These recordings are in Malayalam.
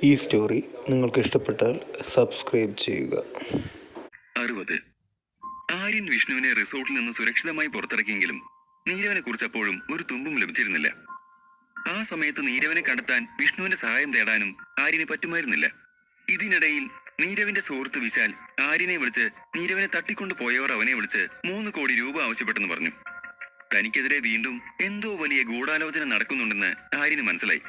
ഈ സ്റ്റോറി നിങ്ങൾക്ക് ഇഷ്ടപ്പെട്ടാൽ സബ്സ്ക്രൈബ് ചെയ്യുക. 60. ആര്യൻ വിഷ്ണുവിനെ റിസോർട്ടിൽ നിന്ന് സുരക്ഷിതമായി പുറത്തിറക്കിയെങ്കിലും നീരവനെ കുറിച്ച് അപ്പോഴും ഒരു തുമ്പും ലഭിച്ചിരുന്നില്ല. ആ സമയത്ത് നീരവനെ കണ്ടെത്താൻ വിഷ്ണുവിന്റെ സഹായം തേടാനും ആര്യന് പറ്റുമായിരുന്നില്ല. ഇതിനിടയിൽ നീരവിന്റെ സുഹൃത്ത് വിശാൽ ആര്യനെ വിളിച്ച് നീരവനെ തട്ടിക്കൊണ്ടു പോയവർ അവനെ വിളിച്ച് 3 കോടി രൂപ ആവശ്യപ്പെട്ടെന്ന് പറഞ്ഞു. തനിക്കെതിരെ വീണ്ടും എന്തോ വലിയ ഗൂഢാലോചന നടക്കുന്നുണ്ടെന്ന് ആര്യന് മനസ്സിലായി.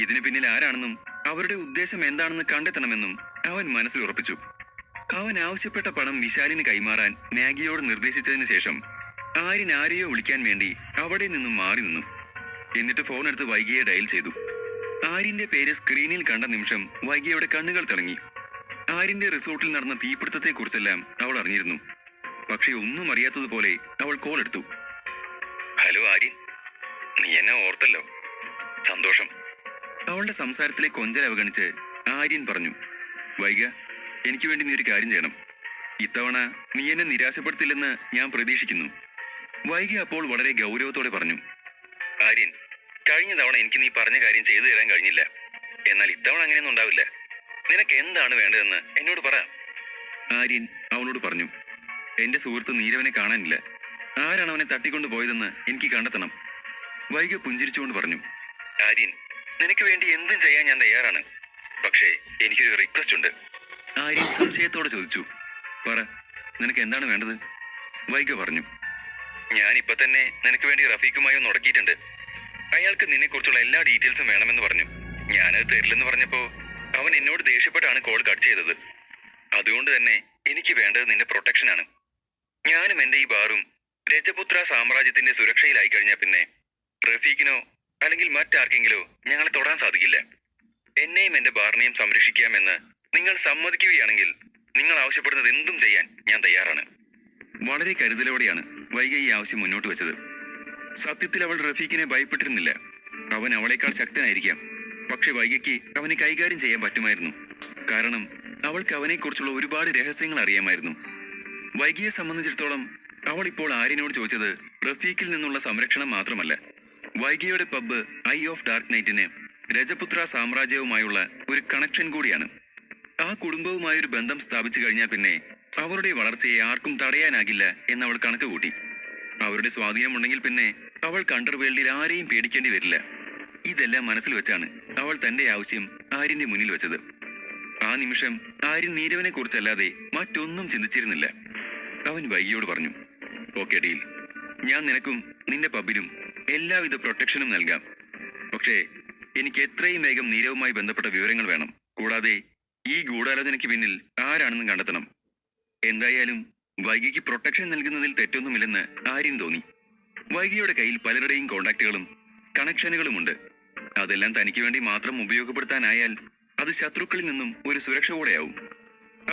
ഇതിന് പിന്നിൽ ആരാണെന്നും അവരുടെ ഉദ്ദേശം എന്താണെന്ന് കണ്ടെത്തണമെന്നും അവൻ മനസ്സിൽ ഉറപ്പിച്ചു. അവൻ ആവശ്യപ്പെട്ട പണം വിശാലിന് കൈമാറാൻ മാഗിയോട് നിർദ്ദേശിച്ചതിന് ശേഷം ആര്യൻ ആരെയോ വിളിക്കാൻ വേണ്ടി അവിടെ നിന്നും മാറി നിന്നു. എന്നിട്ട് ഫോൺ എടുത്ത് വൈകിയെ ഡയൽ ചെയ്തു. ആര്യന്റെ പേര് സ്ക്രീനിൽ കണ്ട നിമിഷം വൈകിയുടെ കണ്ണുകൾ തിളങ്ങി. ആര്യന്റെ റിസോർട്ടിൽ നടന്ന തീപിടുത്തത്തെക്കുറിച്ചെല്ലാം അവൾ അറിഞ്ഞിരുന്നു. പക്ഷെ ഒന്നും അറിയാത്തതുപോലെ അവൾ കോൾ എടുത്തു. ഹലോ ആര്യൻ, നീ എന്നെ ഓർത്തല്ലോ, സന്തോഷം. അവളുടെ സംസാരത്തിലെ കൊഞ്ചൽ അവഗണിച്ച് ആര്യൻ പറഞ്ഞു, വൈഗ, എനിക്ക് വേണ്ടി നീ ഒരു കാര്യം ചെയ്യണം. ഇത്തവണ നീ എന്നെ നിരാശപ്പെടുത്തില്ലെന്ന് ഞാൻ പ്രതീക്ഷിക്കുന്നു. വൈഗ അപ്പോൾ വളരെ ഗൗരവത്തോടെ പറഞ്ഞു, ആര്യൻ, കഴിഞ്ഞ തവണ എനിക്ക് നീ പറഞ്ഞ കാര്യം ചെയ്തു തരാൻ കഴിഞ്ഞില്ല. എന്നാൽ ഇത്തവണ അങ്ങനെയൊന്നും ഉണ്ടാവില്ല. നിനക്ക് എന്താണ് വേണ്ടതെന്ന് എന്നോട് പറ. ആര്യൻ അവളോട് പറഞ്ഞു, എന്റെ സുഹൃത്ത് നീരവനെ കാണാനില്ല. ആരാണ് അവനെ തട്ടിക്കൊണ്ടു പോയതെന്ന് എനിക്ക് കണ്ടെത്തണം. വൈഗ പുഞ്ചിരിച്ചുകൊണ്ട് പറഞ്ഞു, ആര്യൻ, നിനക്ക് വേണ്ടി എന്തും ചെയ്യാൻ ഞാൻ തയ്യാറാണ്. പക്ഷേ എനിക്കൊരു റിക്വസ്റ്റ് ഉണ്ട്. ആര്യൻ സംശയത്തോടെ ചോദിച്ചു, പറ, നിനക്ക് എന്താണ് വേണ്ടത്? വൈഗ പറഞ്ഞു, ഞാൻ ഇപ്പൊ തന്നെ നിനക്ക് വേണ്ടി റഫീഖുമായി ഒന്ന് ഉടക്കിയിട്ടുണ്ട്. അയാൾക്ക് നിന്നെ കുറിച്ചുള്ള എല്ലാ ഡീറ്റെയിൽസും വേണമെന്ന് പറഞ്ഞു. ഞാനത് തരില്ലെന്ന് പറഞ്ഞപ്പോ അവൻ എന്നോട് ദേഷ്യപ്പെട്ടാണ് കോൾ കട്ട് ചെയ്തത്. അതുകൊണ്ട് തന്നെ എനിക്ക് വേണ്ടത് നിന്റെ പ്രൊട്ടക്ഷനാണ്. ഞാനും എന്റെ ഈ ബാറും രജപുത്ര സാമ്രാജ്യത്തിന്റെ സുരക്ഷയിലായി കഴിഞ്ഞാൽ പിന്നെ റഫീഖിനോ അല്ലെങ്കിൽ മറ്റാർക്കെങ്കിലോ ഞങ്ങളെ തൊടാൻ സാധിക്കില്ല. എന്നെയും എന്റെ ബാറിനെയും സംരക്ഷിക്കാമെന്ന് നിങ്ങൾ സമ്മതിക്കുകയാണെങ്കിൽ നിങ്ങൾ ആവശ്യപ്പെടുന്നത് എന്തും ചെയ്യാൻ ഞാൻ തയ്യാറാണ്. വളരെ കരുതലോടെയാണ് വൈഗ ഈ ആവശ്യം മുന്നോട്ട് വെച്ചത്. സത്യത്തിൽ അവൾ റഫീഖിനെ ഭയപ്പെട്ടിരുന്നില്ല. അവൻ അവളേക്കാൾ ശക്തനായിരിക്കാം. പക്ഷെ വൈഗയ്ക്ക് അവനെ കൈകാര്യം ചെയ്യാൻ പറ്റുമായിരുന്നു. കാരണം അവൾക്ക് അവനെക്കുറിച്ചുള്ള ഒരുപാട് രഹസ്യങ്ങൾ അറിയാമായിരുന്നു. വൈഗയെ സംബന്ധിച്ചിടത്തോളം അവൾ ഇപ്പോൾ ആര്യനോട് ചോദിച്ചത് റഫീഖിൽ നിന്നുള്ള സംരക്ഷണം മാത്രമല്ല, വൈഗയുടെ പബ്ബ് ഐ ഓഫ് ഡാർക്ക് നൈറ്റിന് രജപുത്ര സാമ്രാജ്യവുമായുള്ള ഒരു കണക്ഷൻ കൂടിയാണ്. ആ കുടുംബവുമായൊരു ബന്ധം സ്ഥാപിച്ചു കഴിഞ്ഞാൽ പിന്നെ അവരുടെ വളർച്ചയെ ആർക്കും തടയാനാകില്ല എന്നവൾ കണക്ക് കൂട്ടി. അവരുടെ സ്വാധീനമുണ്ടെങ്കിൽ പിന്നെ അവൾ അണ്ടർവേൾഡിൽ ആരെയും പേടിക്കേണ്ടി വരില്ല. ഇതെല്ലാം മനസ്സിൽ വെച്ചാണ് അവൾ തന്റെ ആവശ്യം ആര്യന്റെ മുന്നിൽ വെച്ചത്. ആ നിമിഷം ആര്യൻ നീരവനെ കുറിച്ചല്ലാതെ മറ്റൊന്നും ചിന്തിച്ചിരുന്നില്ല. അവൻ വൈകിയോട് പറഞ്ഞു, ഓക്കെ ഡീൽ, ഞാൻ നിനക്കും നിന്റെ പബ്ബിനും എല്ലാവിധ പ്രൊട്ടക്ഷനും നൽകാം. പക്ഷേ എനിക്ക് എത്രയും വേഗം നീരവുമായി ബന്ധപ്പെട്ട വിവരങ്ങൾ വേണം. കൂടാതെ ഈ ഗൂഢാലോചനയ്ക്ക് പിന്നിൽ ആരാണെന്നും കണ്ടെത്തണം. എന്തായാലും വൈകിക്ക് പ്രൊട്ടക്ഷൻ നൽകുന്നതിൽ തെറ്റൊന്നുമില്ലെന്ന് ആര്യൻ തോന്നി. വൈകിയുടെ കയ്യിൽ പലരുടെയും കോണ്ടാക്റ്റുകളും കണക്ഷനുകളുമുണ്ട്. അതെല്ലാം തനിക്ക് വേണ്ടി മാത്രം ഉപയോഗപ്പെടുത്താനായാൽ അത് ശത്രുക്കളിൽ നിന്നും ഒരു സുരക്ഷ കൂടെയാവും.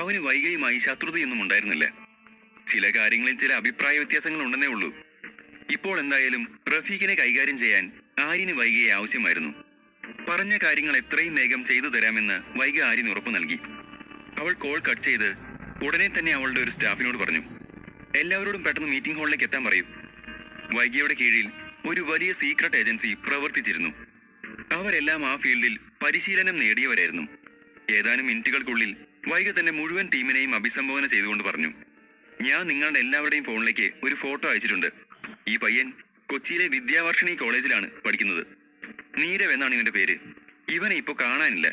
അവന് വൈകിയുമായി ശത്രുതയൊന്നും ഉണ്ടായിരുന്നില്ല. ചില കാര്യങ്ങളിൽ ചില അഭിപ്രായ വ്യത്യാസങ്ങൾ ഉണ്ടെന്നേ ഉള്ളൂ. ഇപ്പോൾ എന്തായാലും റഫീഖിനെ കൈകാര്യം ചെയ്യാൻ ആര്യന് വൈകിയെ ആവശ്യമായിരുന്നു. പറഞ്ഞ കാര്യങ്ങൾ എത്രയും വേഗം ചെയ്തു തരാമെന്ന് വൈഗ ആര്യന് ഉറപ്പു നൽകി. അവൾ കോൾ കട്ട് ചെയ്ത് ഉടനെ തന്നെ അവളുടെ ഒരു സ്റ്റാഫിനോട് പറഞ്ഞു, എല്ലാവരോടും പെട്ടെന്ന് മീറ്റിംഗ് ഹാളിലേക്ക് എത്താൻ പറയൂ. വൈഗയുടെ കീഴിൽ ഒരു വലിയ സീക്രട്ട് ഏജൻസി പ്രവർത്തിച്ചിരുന്നു. അവരെല്ലാം ആ ഫീൽഡിൽ പരിശീലനം നേടിയവരായിരുന്നു. ഏതാനും മിനിറ്റുകൾക്കുള്ളിൽ വൈഗ തന്നെ മുഴുവൻ ടീമിനെയും അഭിസംബോധന ചെയ്തുകൊണ്ട് പറഞ്ഞു, ഞാൻ നിങ്ങളുടെ എല്ലാവരുടെയും ഫോണിലേക്ക് ഒരു ഫോട്ടോ അയച്ചിട്ടുണ്ട്. ഈ പയ്യൻ കൊച്ചിയിലെ വിദ്യാവർഷിണി കോളേജിലാണ് പഠിക്കുന്നത്. നീരവ് എന്നാണ് ഇവന്റെ പേര്. ഇവനെ ഇപ്പൊ കാണാനില്ല.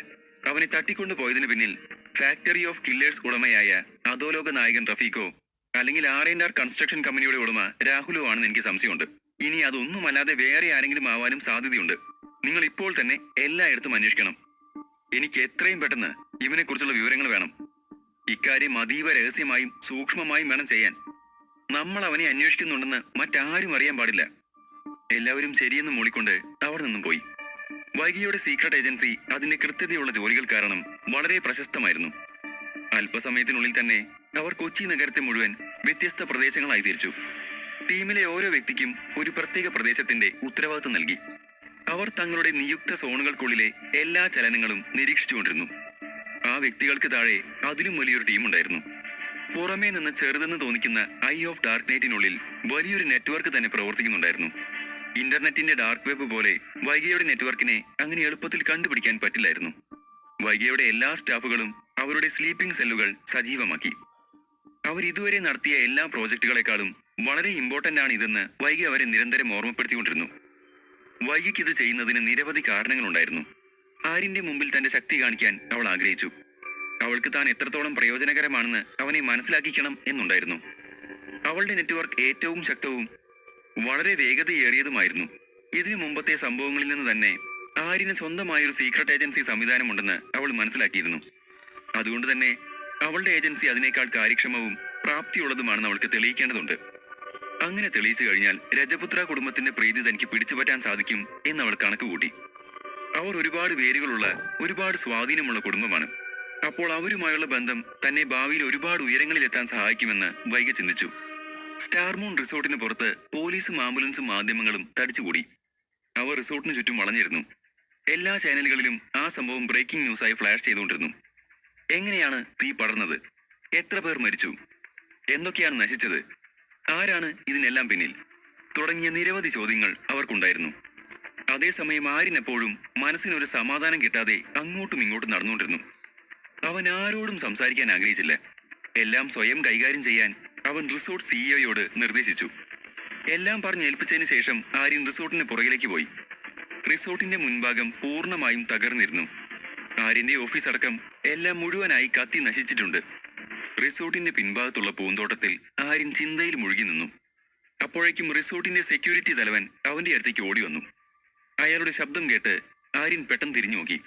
അവനെ തട്ടിക്കൊണ്ടു പോയതിനു പിന്നിൽ ഫാക്ടറി ഓഫ് കില്ലേഴ്സ് ഉടമയായ അധോലോക നായകൻ റഫീഖോ അല്ലെങ്കിൽ R&R കൺസ്ട്രക്ഷൻ കമ്പനിയുടെ ഉടമ രാഹുലോ ആണെന്ന് എനിക്ക് സംശയമുണ്ട്. ഇനി അതൊന്നുമല്ലാതെ വേറെ ആരെങ്കിലും ആവാനും സാധ്യതയുണ്ട്. നിങ്ങൾ ഇപ്പോൾ തന്നെ എല്ലായിടത്തും അന്വേഷിക്കണം. എനിക്ക് എത്രയും പെട്ടെന്ന് ഇവനെ കുറിച്ചുള്ള വിവരങ്ങൾ വേണം. ഇക്കാര്യം അതീവ രഹസ്യമായും സൂക്ഷ്മമായും വേണം ചെയ്യാൻ. നമ്മൾ അവനെ അന്വേഷിക്കുന്നുണ്ടെന്ന് മറ്റാരും അറിയാൻ പാടില്ല. എല്ലാവരും ശരിയെന്ന് മൂളിക്കൊണ്ട് അവിടെ നിന്നും പോയി. വൈകിയുടെ സീക്രട്ട് ഏജൻസി അതിന്റെ കൃത്യതയുള്ള ജോലികൾ കാരണം വളരെ പ്രശസ്തമായിരുന്നു. അല്പസമയത്തിനുള്ളിൽ തന്നെ അവർ കൊച്ചി നഗരത്തെ മുഴുവൻ വ്യത്യസ്ത പ്രദേശങ്ങളായി തിരിച്ചു. ടീമിലെ ഓരോ വ്യക്തിക്കും ഒരു പ്രത്യേക പ്രദേശത്തിന്റെ ഉത്തരവാദിത്വം നൽകി. അവർ തങ്ങളുടെ നിയുക്ത സോണുകൾക്കുള്ളിലെ എല്ലാ ചലനങ്ങളും നിരീക്ഷിച്ചുകൊണ്ടിരുന്നു. ആ വ്യക്തികൾക്ക് താഴെ അതിലും വലിയൊരു ടീമുണ്ടായിരുന്നു. പുറമേ നിന്ന് ചെറുതെന്ന് തോന്നിക്കുന്ന ഐ ഓഫ് ഡാർക്ക് നൈറ്റിനുള്ളിൽ വലിയൊരു നെറ്റ്വർക്ക് തന്നെ പ്രവർത്തിക്കുന്നുണ്ടായിരുന്നു. ഇന്റർനെറ്റിന്റെ ഡാർക്ക് വെബ് പോലെ വൈകിയുടെ നെറ്റ്വർക്കിനെ അങ്ങനെ എളുപ്പത്തിൽ കണ്ടുപിടിക്കാൻ പറ്റില്ലായിരുന്നു. വൈഗയുടെ എല്ലാ സ്റ്റാഫുകളും അവരുടെ സ്ലീപ്പിംഗ് സെല്ലുകൾ സജീവമാക്കി. അവർ ഇതുവരെ നടത്തിയ എല്ലാ പ്രോജക്റ്റുകളെക്കാളും വളരെ ഇമ്പോർട്ടന്റ് ആണ് ഇതെന്ന് വൈഗ അവരെ നിരന്തരം ഓർമ്മപ്പെടുത്തിക്കൊണ്ടിരുന്നു. വൈഗയ്ക്ക് ഇത് ചെയ്യുന്നതിന് നിരവധി കാരണങ്ങളുണ്ടായിരുന്നു. ആര്യന്റെ മുമ്പിൽ തന്റെ ശക്തി കാണിക്കാൻ അവൾ ആഗ്രഹിച്ചു. അവൾക്ക് താൻ എത്രത്തോളം പ്രയോജനകരമാണെന്ന് അവനെ മനസ്സിലാക്കിക്കണം എന്നുണ്ടായിരുന്നു. അവളുടെ നെറ്റ്വർക്ക് ഏറ്റവും ശക്തവും വളരെ വേഗതയേറിയതുമായിരുന്നു. ഇതിനു മുമ്പത്തെ സംഭവങ്ങളിൽ നിന്ന് തന്നെ ആര്യന് സ്വന്തമായൊരു സീക്രട്ട് ഏജൻസി സംവിധാനമുണ്ടെന്ന് അവൾ മനസ്സിലാക്കിയിരുന്നു. അതുകൊണ്ട് തന്നെ അവളുടെ ഏജൻസി അതിനേക്കാൾ കാര്യക്ഷമവും പ്രാപ്തിയുള്ളതുമാണെന്ന് അവൾക്ക് തെളിയിക്കേണ്ടതുണ്ട്. അങ്ങനെ തെളിയിച്ചു കഴിഞ്ഞാൽ രജപുത്ര കുടുംബത്തിന്റെ പ്രീതി തനിക്ക് പിടിച്ചുപറ്റാൻ സാധിക്കും എന്ന് അവൾ കണക്കുകൂട്ടി. അവർ ഒരുപാട് വേരുകളുള്ള, ഒരുപാട് സ്വാധീനമുള്ള കുടുംബമാണ്. അപ്പോൾ അവരുമായുള്ള ബന്ധം തന്നെ ഭാവിയിൽ ഒരുപാട് ഉയരങ്ങളിലെത്താൻ സഹായിക്കുമെന്ന് വൈഗ ചിന്തിച്ചു. സ്റ്റാർ മൂൺ റിസോർട്ടിന് പുറത്ത് പോലീസും ആംബുലൻസും മാധ്യമങ്ങളും തടിച്ചുകൂടി. അവർ റിസോർട്ടിന് ചുറ്റും വളഞ്ഞിരുന്നു. എല്ലാ ചാനലുകളിലും ആ സംഭവം ബ്രേക്കിംഗ് ന്യൂസായി ഫ്ലാഷ് ചെയ്തുകൊണ്ടിരുന്നു. എങ്ങനെയാണ് തീ പടർന്നത്? എത്ര പേർ മരിച്ചു? എന്തൊക്കെയാണ് നശിച്ചത്? ആരാണ് ഇതിനെല്ലാം പിന്നിൽ? തുടങ്ങിയ നിരവധി ചോദ്യങ്ങൾ അവർക്കുണ്ടായിരുന്നു. അതേസമയം ആര്യൻ എപ്പോഴും മനസ്സിനൊരു സമാധാനം കിട്ടാതെ അങ്ങോട്ടും ഇങ്ങോട്ടും നടന്നുകൊണ്ടിരുന്നു. അവൻ ആരോടും സംസാരിക്കാൻ ആഗ്രഹിച്ചില്ല. എല്ലാം സ്വയം കൈകാര്യം ചെയ്യാൻ അവൻ റിസോർട്ട് സിഇഒയോട് നിർദ്ദേശിച്ചു. എല്ലാം പറഞ്ഞേൽപ്പിച്ചതിന് ശേഷം ആര്യൻ റിസോർട്ടിന് പുറകിലേക്ക് പോയി. റിസോർട്ടിന്റെ മുൻഭാഗം പൂർണ്ണമായും തകർന്നിരുന്നു. ആര്യന്റെ ഓഫീസ് അടക്കം എല്ലാം മുഴുവനായി കത്തി നശിച്ചിട്ടുണ്ട്. റിസോർട്ടിന്റെ പിൻഭാഗത്തുള്ള പൂന്തോട്ടത്തിൽ ആര്യൻ ചിന്തയിൽ മുഴുകി നിന്നു. അപ്പോഴേക്കും റിസോർട്ടിന്റെ സെക്യൂരിറ്റി തലവൻ അവന്റെ അടുത്തേക്ക് ഓടി വന്നു. അയാളുടെ ശബ്ദം കേട്ട് ആര്യൻ പെട്ടെന്ന് തിരിഞ്ഞു നോക്കി.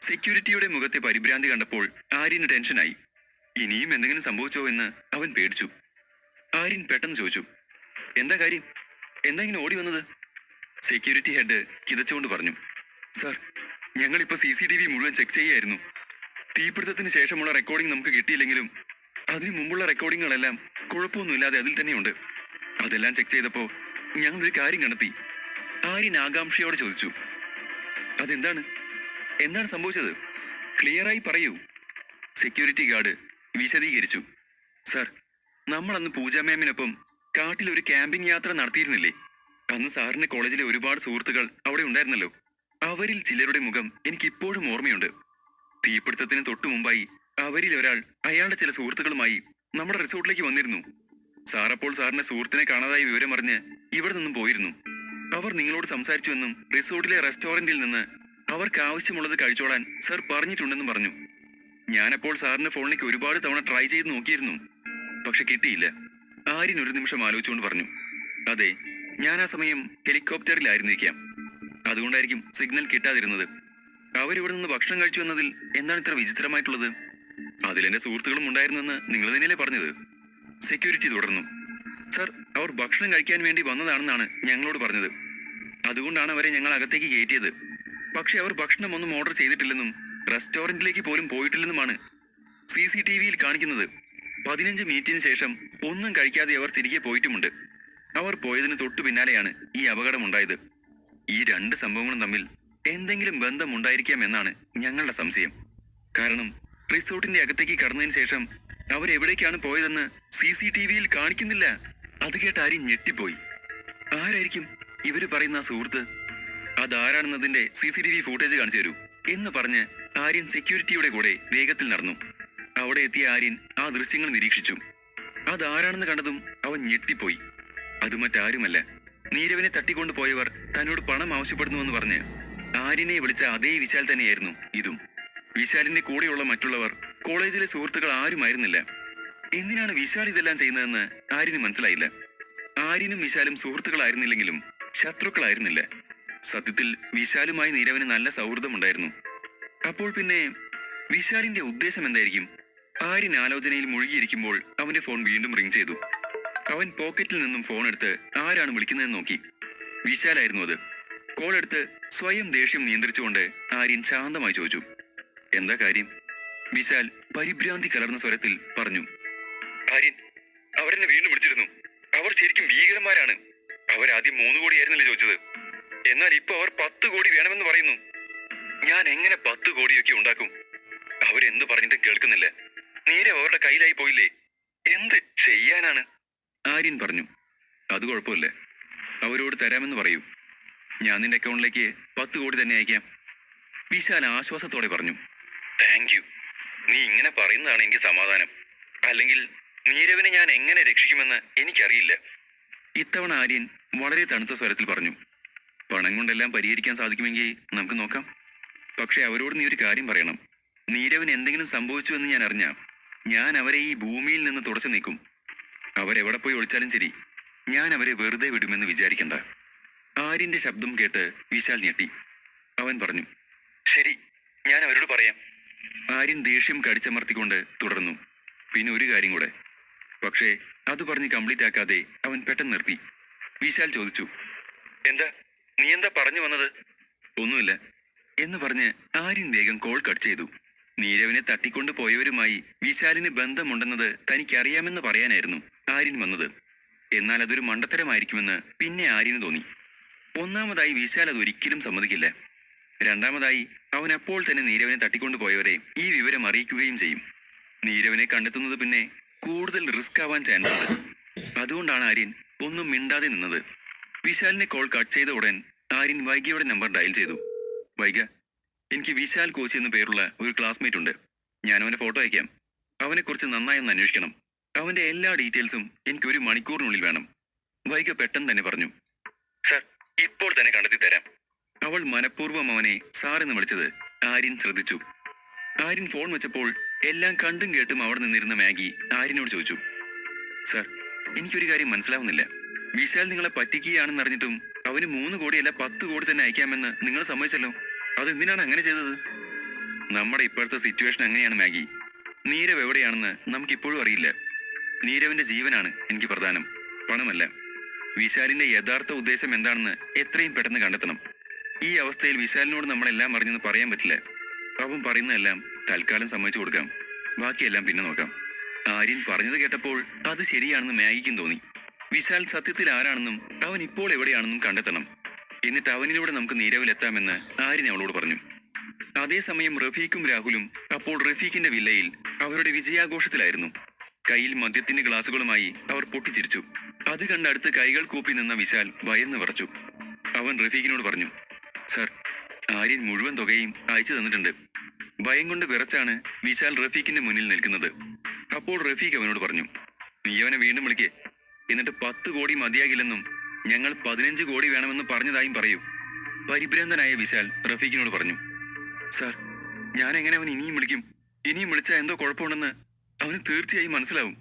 സെക്യൂരിറ്റിയുടെ മുഖത്തെ പരിഭ്രാന്തി കണ്ടപ്പോൾ ആര്യന് ടെൻഷനായി. ഇനിയും എന്തെങ്കിലും സംഭവിച്ചോ എന്ന് അവൻ പേടിച്ചു. ആര്യൻ പെട്ടെന്ന് ചോദിച്ചു, എന്താ കാര്യം? എന്താ ഇങ്ങനെ ഓടി വന്നത്? സെക്യൂരിറ്റി ഹെഡ് കിതച്ചുകൊണ്ട് പറഞ്ഞു, സാർ, ഞങ്ങളിപ്പോ CCTV മുഴുവൻ ചെക്ക് ചെയ്യായിരുന്നു. തീപിടുത്തത്തിന് ശേഷമുള്ള റെക്കോർഡിംഗ് നമുക്ക് കിട്ടിയില്ലെങ്കിലും അതിനു മുമ്പുള്ള റെക്കോർഡിങ്ങുകളെല്ലാം കുഴപ്പമൊന്നുമില്ലാതെ അതിൽ തന്നെയുണ്ട്. അതെല്ലാം ചെക്ക് ചെയ്തപ്പോ ഞങ്ങളൊരു കാര്യം കണ്ടെത്തി. ആര്യൻ ആകാംക്ഷയോടെ ചോദിച്ചു, അതെന്താണ്? എന്താണ് സംഭവിച്ചത്? ക്ലിയറായി പറയൂ. സെക്യൂരിറ്റി ഗാർഡ് വിശദീകരിച്ചു, സാർ, നമ്മൾ അന്ന് പൂജ മാമിനൊപ്പം കാട്ടിലൊരു ക്യാമ്പിംഗ് യാത്ര നടത്തിയിരുന്നില്ലേ? അന്ന് സാറിന്റെ കോളേജിലെ ഒരുപാട് സുഹൃത്തുക്കൾ അവിടെ ഉണ്ടായിരുന്നല്ലോ. അവരിൽ ചിലരുടെ മുഖം എനിക്കിപ്പോഴും ഓർമ്മയുണ്ട്. തീപിടുത്തത്തിന് തൊട്ടു മുമ്പായി അവരിൽ ഒരാൾ അയാളുടെ ചില സുഹൃത്തുക്കളുമായി നമ്മുടെ റിസോർട്ടിലേക്ക് വന്നിരുന്നു. സാർ അപ്പോൾ സാറിന്റെ സുഹൃത്തിനെ കാണാതായി വിവരം അറിഞ്ഞ് ഇവിടെ നിന്നും പോയിരുന്നു. അവർ നിങ്ങളോട് സംസാരിച്ചുവെന്നും റിസോർട്ടിലെ റെസ്റ്റോറന്റിൽ നിന്ന് അവർക്ക് ആവശ്യമുള്ളത് കഴിച്ചോളാൻ സാർ പറഞ്ഞിട്ടുണ്ടെന്നും പറഞ്ഞു. ഞാനപ്പോൾ സാറിന്റെ ഫോണിലേക്ക് ഒരുപാട് തവണ ട്രൈ ചെയ്ത് നോക്കിയിരുന്നു, പക്ഷെ കിട്ടിയില്ല. ആര്യൻ ഒരു നിമിഷം ആലോചിച്ചുകൊണ്ട് പറഞ്ഞു, അതെ, ഞാൻ ആ സമയം ഹെലികോപ്റ്ററിലായിരുന്നിരിക്കാം. അതുകൊണ്ടായിരിക്കും സിഗ്നൽ കിട്ടാതിരുന്നത്. അവരിവിടെ നിന്ന് ഭക്ഷണം കഴിച്ചു എന്നതിൽ എന്താണ് ഇത്ര വിചിത്രമായിട്ടുള്ളത്? അതിലെന്റെ സുഹൃത്തുക്കളും ഉണ്ടായിരുന്നെന്ന് നിങ്ങൾ തന്നെയല്ലേ പറഞ്ഞത്? സെക്യൂരിറ്റി തുടർന്നു, സർ, അവർ ഭക്ഷണം കഴിക്കാൻ വേണ്ടി വന്നതാണെന്നാണ് ഞങ്ങളോട് പറഞ്ഞത്. അതുകൊണ്ടാണ് അവരെ ഞങ്ങൾ അകത്തേക്ക് കയറ്റിയത്. പക്ഷെ അവർ ഭക്ഷണം ഒന്നും ഓർഡർ ചെയ്തിട്ടില്ലെന്നും റെസ്റ്റോറന്റിലേക്ക് പോലും പോയിട്ടില്ലെന്നുമാണ് CCTVയിൽ കാണിക്കുന്നത്. 15 മിനിറ്റിന് ശേഷം ഒന്നും കഴിക്കാതെ അവർ തിരികെ പോയിട്ടുമുണ്ട്. അവർ പോയതിന് തൊട്ടു പിന്നാലെയാണ് ഈ അപകടമുണ്ടായത്. ഈ രണ്ട് സംഭവങ്ങളും തമ്മിൽ എന്തെങ്കിലും ബന്ധം ഉണ്ടായിരിക്കാം എന്നാണ് ഞങ്ങളുടെ സംശയം. കാരണം റിസോർട്ടിന്റെ അകത്തേക്ക് കടന്നതിന് ശേഷം അവരെവിടേക്കാണ് പോയതെന്ന് CCTVയിൽ കാണിക്കുന്നില്ല. അത് കേട്ട് ആര്യൻ ഞെട്ടിപ്പോയി. ആരായിരിക്കും ഇവര് പറയുന്ന സുഹൃത്ത്? അതാരാണെന്നതിന്റെ CCTV ഫൂട്ടേജ് കാണിച്ചു തരൂ എന്ന് പറഞ്ഞ് ആര്യൻ സെക്യൂരിറ്റിയുടെ കൂടെ വേഗത്തിൽ നടന്നു. അവിടെ എത്തിയ ആര്യൻ ആ ദൃശ്യങ്ങൾ നിരീക്ഷിച്ചു. അതാരാണെന്ന് കണ്ടതും അവൻ ഞെട്ടിപ്പോയി. അത് മറ്റാരുമല്ല, നീരവിനെ തട്ടിക്കൊണ്ടു പോയവർ തന്നോട് പണം ആവശ്യപ്പെടുന്നുവെന്ന് പറഞ്ഞ് ആര്യനെ വിളിച്ച അതേ വിശാൽ തന്നെയായിരുന്നു ഇതും. വിശാലിന്റെ കൂടെയുള്ള മറ്റുള്ളവർ കോളേജിലെ സുഹൃത്തുക്കൾ ആരുമായിരുന്നില്ല. എന്തിനാണ് വിശാൽ ഇതെല്ലാം ചെയ്യുന്നതെന്ന് ആര്യന് മനസ്സിലായില്ല. ആര്യനും വിശാലും സുഹൃത്തുക്കളായിരുന്നില്ലെങ്കിലും ശത്രുക്കളായിരുന്നില്ല. സത്യത്തിൽ വിശാലുമായി നീരവിന് നല്ല സൗഹൃദമുണ്ടായിരുന്നു. അപ്പോൾ പിന്നെ വിശാലിന്റെ ഉദ്ദേശം എന്തായിരിക്കും? ആര്യൻ ആലോചനയിൽ മുഴുകിയിരിക്കുമ്പോൾ അവന്റെ ഫോൺ വീണ്ടും റിംഗ് ചെയ്തു. അവൻ പോക്കറ്റിൽ നിന്നും ഫോൺ എടുത്ത് ആരാണ് വിളിക്കുന്നതെന്ന് നോക്കി. വിശാലായിരുന്നു അത്. കോൾ എടുത്ത് സ്വയം ദേഷ്യം നിയന്ത്രിച്ചുകൊണ്ട് ആര്യൻ ശാന്തമായി ചോദിച്ചു, എന്താ കാര്യം? വിശാൽ പരിഭ്രാന്തി കലർന്ന സ്വരത്തിൽ പറഞ്ഞു, ആര്യൻ, അവരെന്നെ വീണ്ടും വിളിച്ചിരുന്നു. അവർ ശരിക്കും ഭീകരന്മാരാണ്. അവരാദ്യം 3 കോടിയായിരുന്നല്ലേ ചോദിച്ചത്. എന്നാൽ ഇപ്പൊ അവർ 10 കോടി വേണമെന്ന് പറയുന്നു. ഞാൻ എങ്ങനെ 10 കോടിയൊക്കെ ഉണ്ടാക്കും? അവരെന്ത് പറഞ്ഞിട്ട് കേൾക്കുന്നില്ല. നേരെ അവരുടെ കയ്യിലായി പോയില്ലേ? എന്ത് ചെയ്യാനാണ്? ആര്യൻ പറഞ്ഞു, അത് കുഴപ്പമില്ല, അവരോട് തരാമെന്ന് പറയൂ. ഞാൻ നിന്റെ അക്കൗണ്ടിലേക്ക് 10 കോടി തന്നെ അയക്കാം. വിശാൽ ആശ്വാസത്തോടെ പറഞ്ഞു. Thank you. നീ ഇങ്ങനെ പറയുന്നതാണ് എനിക്ക് സമാധാനം. അല്ലെങ്കിൽ നീരവിനെ ഞാൻ എങ്ങനെ രക്ഷിക്കുമെന്ന് എനിക്കറിയില്ല. ഇത്തവണ ആര്യൻ വളരെ തണുത്ത സ്വരത്തിൽ പറഞ്ഞു. പണം കൊണ്ടെല്ലാം പരിഹരിക്കാൻ സാധിക്കുമെങ്കിൽ നമുക്ക് നോക്കാം. പക്ഷെ അവരോട് നീ ഒരു കാര്യം പറയണം. നീരവിന് എന്തെങ്കിലും സംഭവിച്ചു എന്ന് ഞാൻ അറിഞ്ഞാ ഞാൻ അവരെ ഈ ഭൂമിയിൽ നിന്ന് തുടച്ചു നീക്കും. അവരെവിടെ പോയി ഒളിച്ചാലും ശരി, ഞാൻ അവരെ വെറുതെ വിടുമെന്ന് വിചാരിക്കണ്ട. ആര്യന്റെ ശബ്ദം കേട്ട് വിശാൽ ഞെട്ടി. അവൻ പറഞ്ഞു, ശരി, ഞാൻ അവരോട് പറയാം. ആര്യൻ ദേഷ്യം കടിച്ചമർത്തിക്കൊണ്ട് തുടർന്നു, പിന്നെ ഒരു കാര്യം കൂടെ. പക്ഷേ അത് പറഞ്ഞ് കംപ്ലീറ്റ് ആക്കാതെ അവൻ പെട്ടെന്ന് നിർത്തി. വിശാൽ ചോദിച്ചു, എന്താ നീ എന്താ പറഞ്ഞു വന്നത്? ഒന്നുമില്ല എന്ന് പറഞ്ഞ് ആര്യൻ വേഗം കോൾ കട്ട് ചെയ്തു. നീരവിനെ തട്ടിക്കൊണ്ടു പോയവരുമായി വിശാലിന് ബന്ധമുണ്ടെന്നത് തനിക്കറിയാമെന്ന് പറയാനായിരുന്നു ആര്യൻ വന്നത്. എന്നാൽ അതൊരു മണ്ടത്തരമായിരിക്കുമെന്ന് പിന്നെ ആര്യന് തോന്നി. ഒന്നാമതായി വിശാൽ അതൊരിക്കലും സമ്മതിക്കില്ല. രണ്ടാമതായി അവൻ അപ്പോൾ തന്നെ നീരവിനെ തട്ടിക്കൊണ്ടു പോയവരെ ഈ വിവരം അറിയിക്കുകയും ചെയ്യും. നീരവിനെ കണ്ടെത്തുന്നത് പിന്നെ കൂടുതൽ റിസ്ക് ആവാൻ ചാൻസ് ഉണ്ട്. അതുകൊണ്ടാണ് ആര്യൻ ഒന്നും മിണ്ടാതെ നിന്നത്. വിശാലിനെ കോൾ കട്ട് ചെയ്ത ഉടൻ ആര്യൻ വൈഗയുടെ നമ്പർ ഡയൽ ചെയ്തു. വൈഗ, എനിക്ക് വിശാൽ കോശി എന്നു പേരുള്ള ഒരു ക്ലാസ്മേറ്റ് ഉണ്ട്. ഞാൻ അവന്റെ ഫോട്ടോ അയക്കാം. അവനെക്കുറിച്ച് നന്നായി ഒന്ന് അന്വേഷിക്കണം. അവന്റെ എല്ലാ ഡീറ്റെയിൽസും എനിക്ക് 1 മണിക്കൂറിനുള്ളിൽ വേണം. വൈഗ പെട്ടെന്ന് തന്നെ പറഞ്ഞു, സർ, ഇപ്പോൾ തന്നെ കണ്ടെത്തി തരാം. അവൾ മനഃപൂർവ്വം അവനെ സാറെന്ന് വിളിച്ചത് ആര്യൻ ശ്രദ്ധിച്ചു. ആര്യൻ ഫോൺ വെച്ചപ്പോൾ എല്ലാം കണ്ടും കേട്ടും അവിടെ നിന്നിരുന്ന മാഗി ആര്യനോട് ചോദിച്ചു, സർ, എനിക്കൊരു കാര്യം മനസ്സിലാവുന്നില്ല. വിശാൽ നിങ്ങളെ പറ്റിക്കുകയാണെന്ന് അറിഞ്ഞിട്ടും അവന് 3 കോടിയല്ല 10 കോടി തന്നെ അയക്കാമെന്ന് നിങ്ങൾ സമ്മതിച്ചല്ലോ. അതെന്തിനാണ് അങ്ങനെ ചെയ്തത്? നമ്മുടെ ഇപ്പോഴത്തെ സിറ്റുവേഷൻ അങ്ങനെയാണ് മാഗി. നീരവ് എവിടെയാണെന്ന് നമുക്കിപ്പോഴും അറിയില്ല. നീരവിന്റെ ജീവനാണ് എനിക്ക് പ്രധാനം, പണമല്ല. വിശാലിന്റെ യഥാർത്ഥ ഉദ്ദേശം എന്താണെന്ന് എത്രയും പെട്ടെന്ന് കണ്ടെത്തണം. ഈ അവസ്ഥയിൽ വിശാലിനോട് നമ്മളെല്ലാം അറിഞ്ഞെന്ന് പറയാൻ പറ്റില്ല. അവൻ പറയുന്നതെല്ലാം തൽക്കാലം സമ്മതിച്ചു കൊടുക്കാം, ബാക്കിയെല്ലാം പിന്നെ നോക്കാം. ആര്യൻ പറഞ്ഞത് കേട്ടപ്പോൾ അത് ശരിയാണെന്ന് മാഗിക്കും തോന്നി. വിശാൽ സത്യത്തിൽ ആരാണെന്നും അവൻ ഇപ്പോൾ എവിടെയാണെന്നും കണ്ടെത്തണം. എന്നിട്ട് അവനിലൂടെ നമുക്ക് നീരവിലെത്താമെന്ന് ആര്യൻ അവളോട് പറഞ്ഞു. അതേസമയം റഫീഖും രാഹുലും അപ്പോൾ റഫീഖിന്റെ വില്ലയിൽ അവരുടെ വിജയാഘോഷത്തിലായിരുന്നു. കയ്യിൽ മദ്യത്തിന്റെ ഗ്ലാസുകളുമായി അവർ പൊട്ടിച്ചിരിച്ചു. അത് കണ്ടടുത്ത് കൈകൾ കൂപ്പി നിന്ന വിശാൽ ഭയന്ന് വിറച്ചു. അവൻ റഫീഖിനോട് പറഞ്ഞു, സർ, ആര്യൻ മുഴുവൻ തുകയും അയച്ചു തന്നിട്ടുണ്ട്. ഭയം കൊണ്ട് വിറച്ചാണ് വിശാൽ റഫീഖിന്റെ മുന്നിൽ നിൽക്കുന്നത്. അപ്പോൾ റഫീഖ് അവനോട് പറഞ്ഞു, നീ അവനെ വീണ്ടും വിളിക്കേ, എന്നിട്ട് 10 കോടി മതിയാകില്ലെന്നും ഞങ്ങൾ 15 കോടി വേണമെന്ന് പറഞ്ഞതായും പറയൂ. പരിഭ്രാന്തനായ വിശാൽ റഫീഖിനോട് പറഞ്ഞു, സർ, ഞാൻ എങ്ങനെ അവൻ ഇനിയും വിളിക്കും? ഇനിയും വിളിച്ചാൽ എന്തോ കുഴപ്പമുണ്ടെന്ന് അവന് തീർച്ചയായും മനസ്സിലാവും.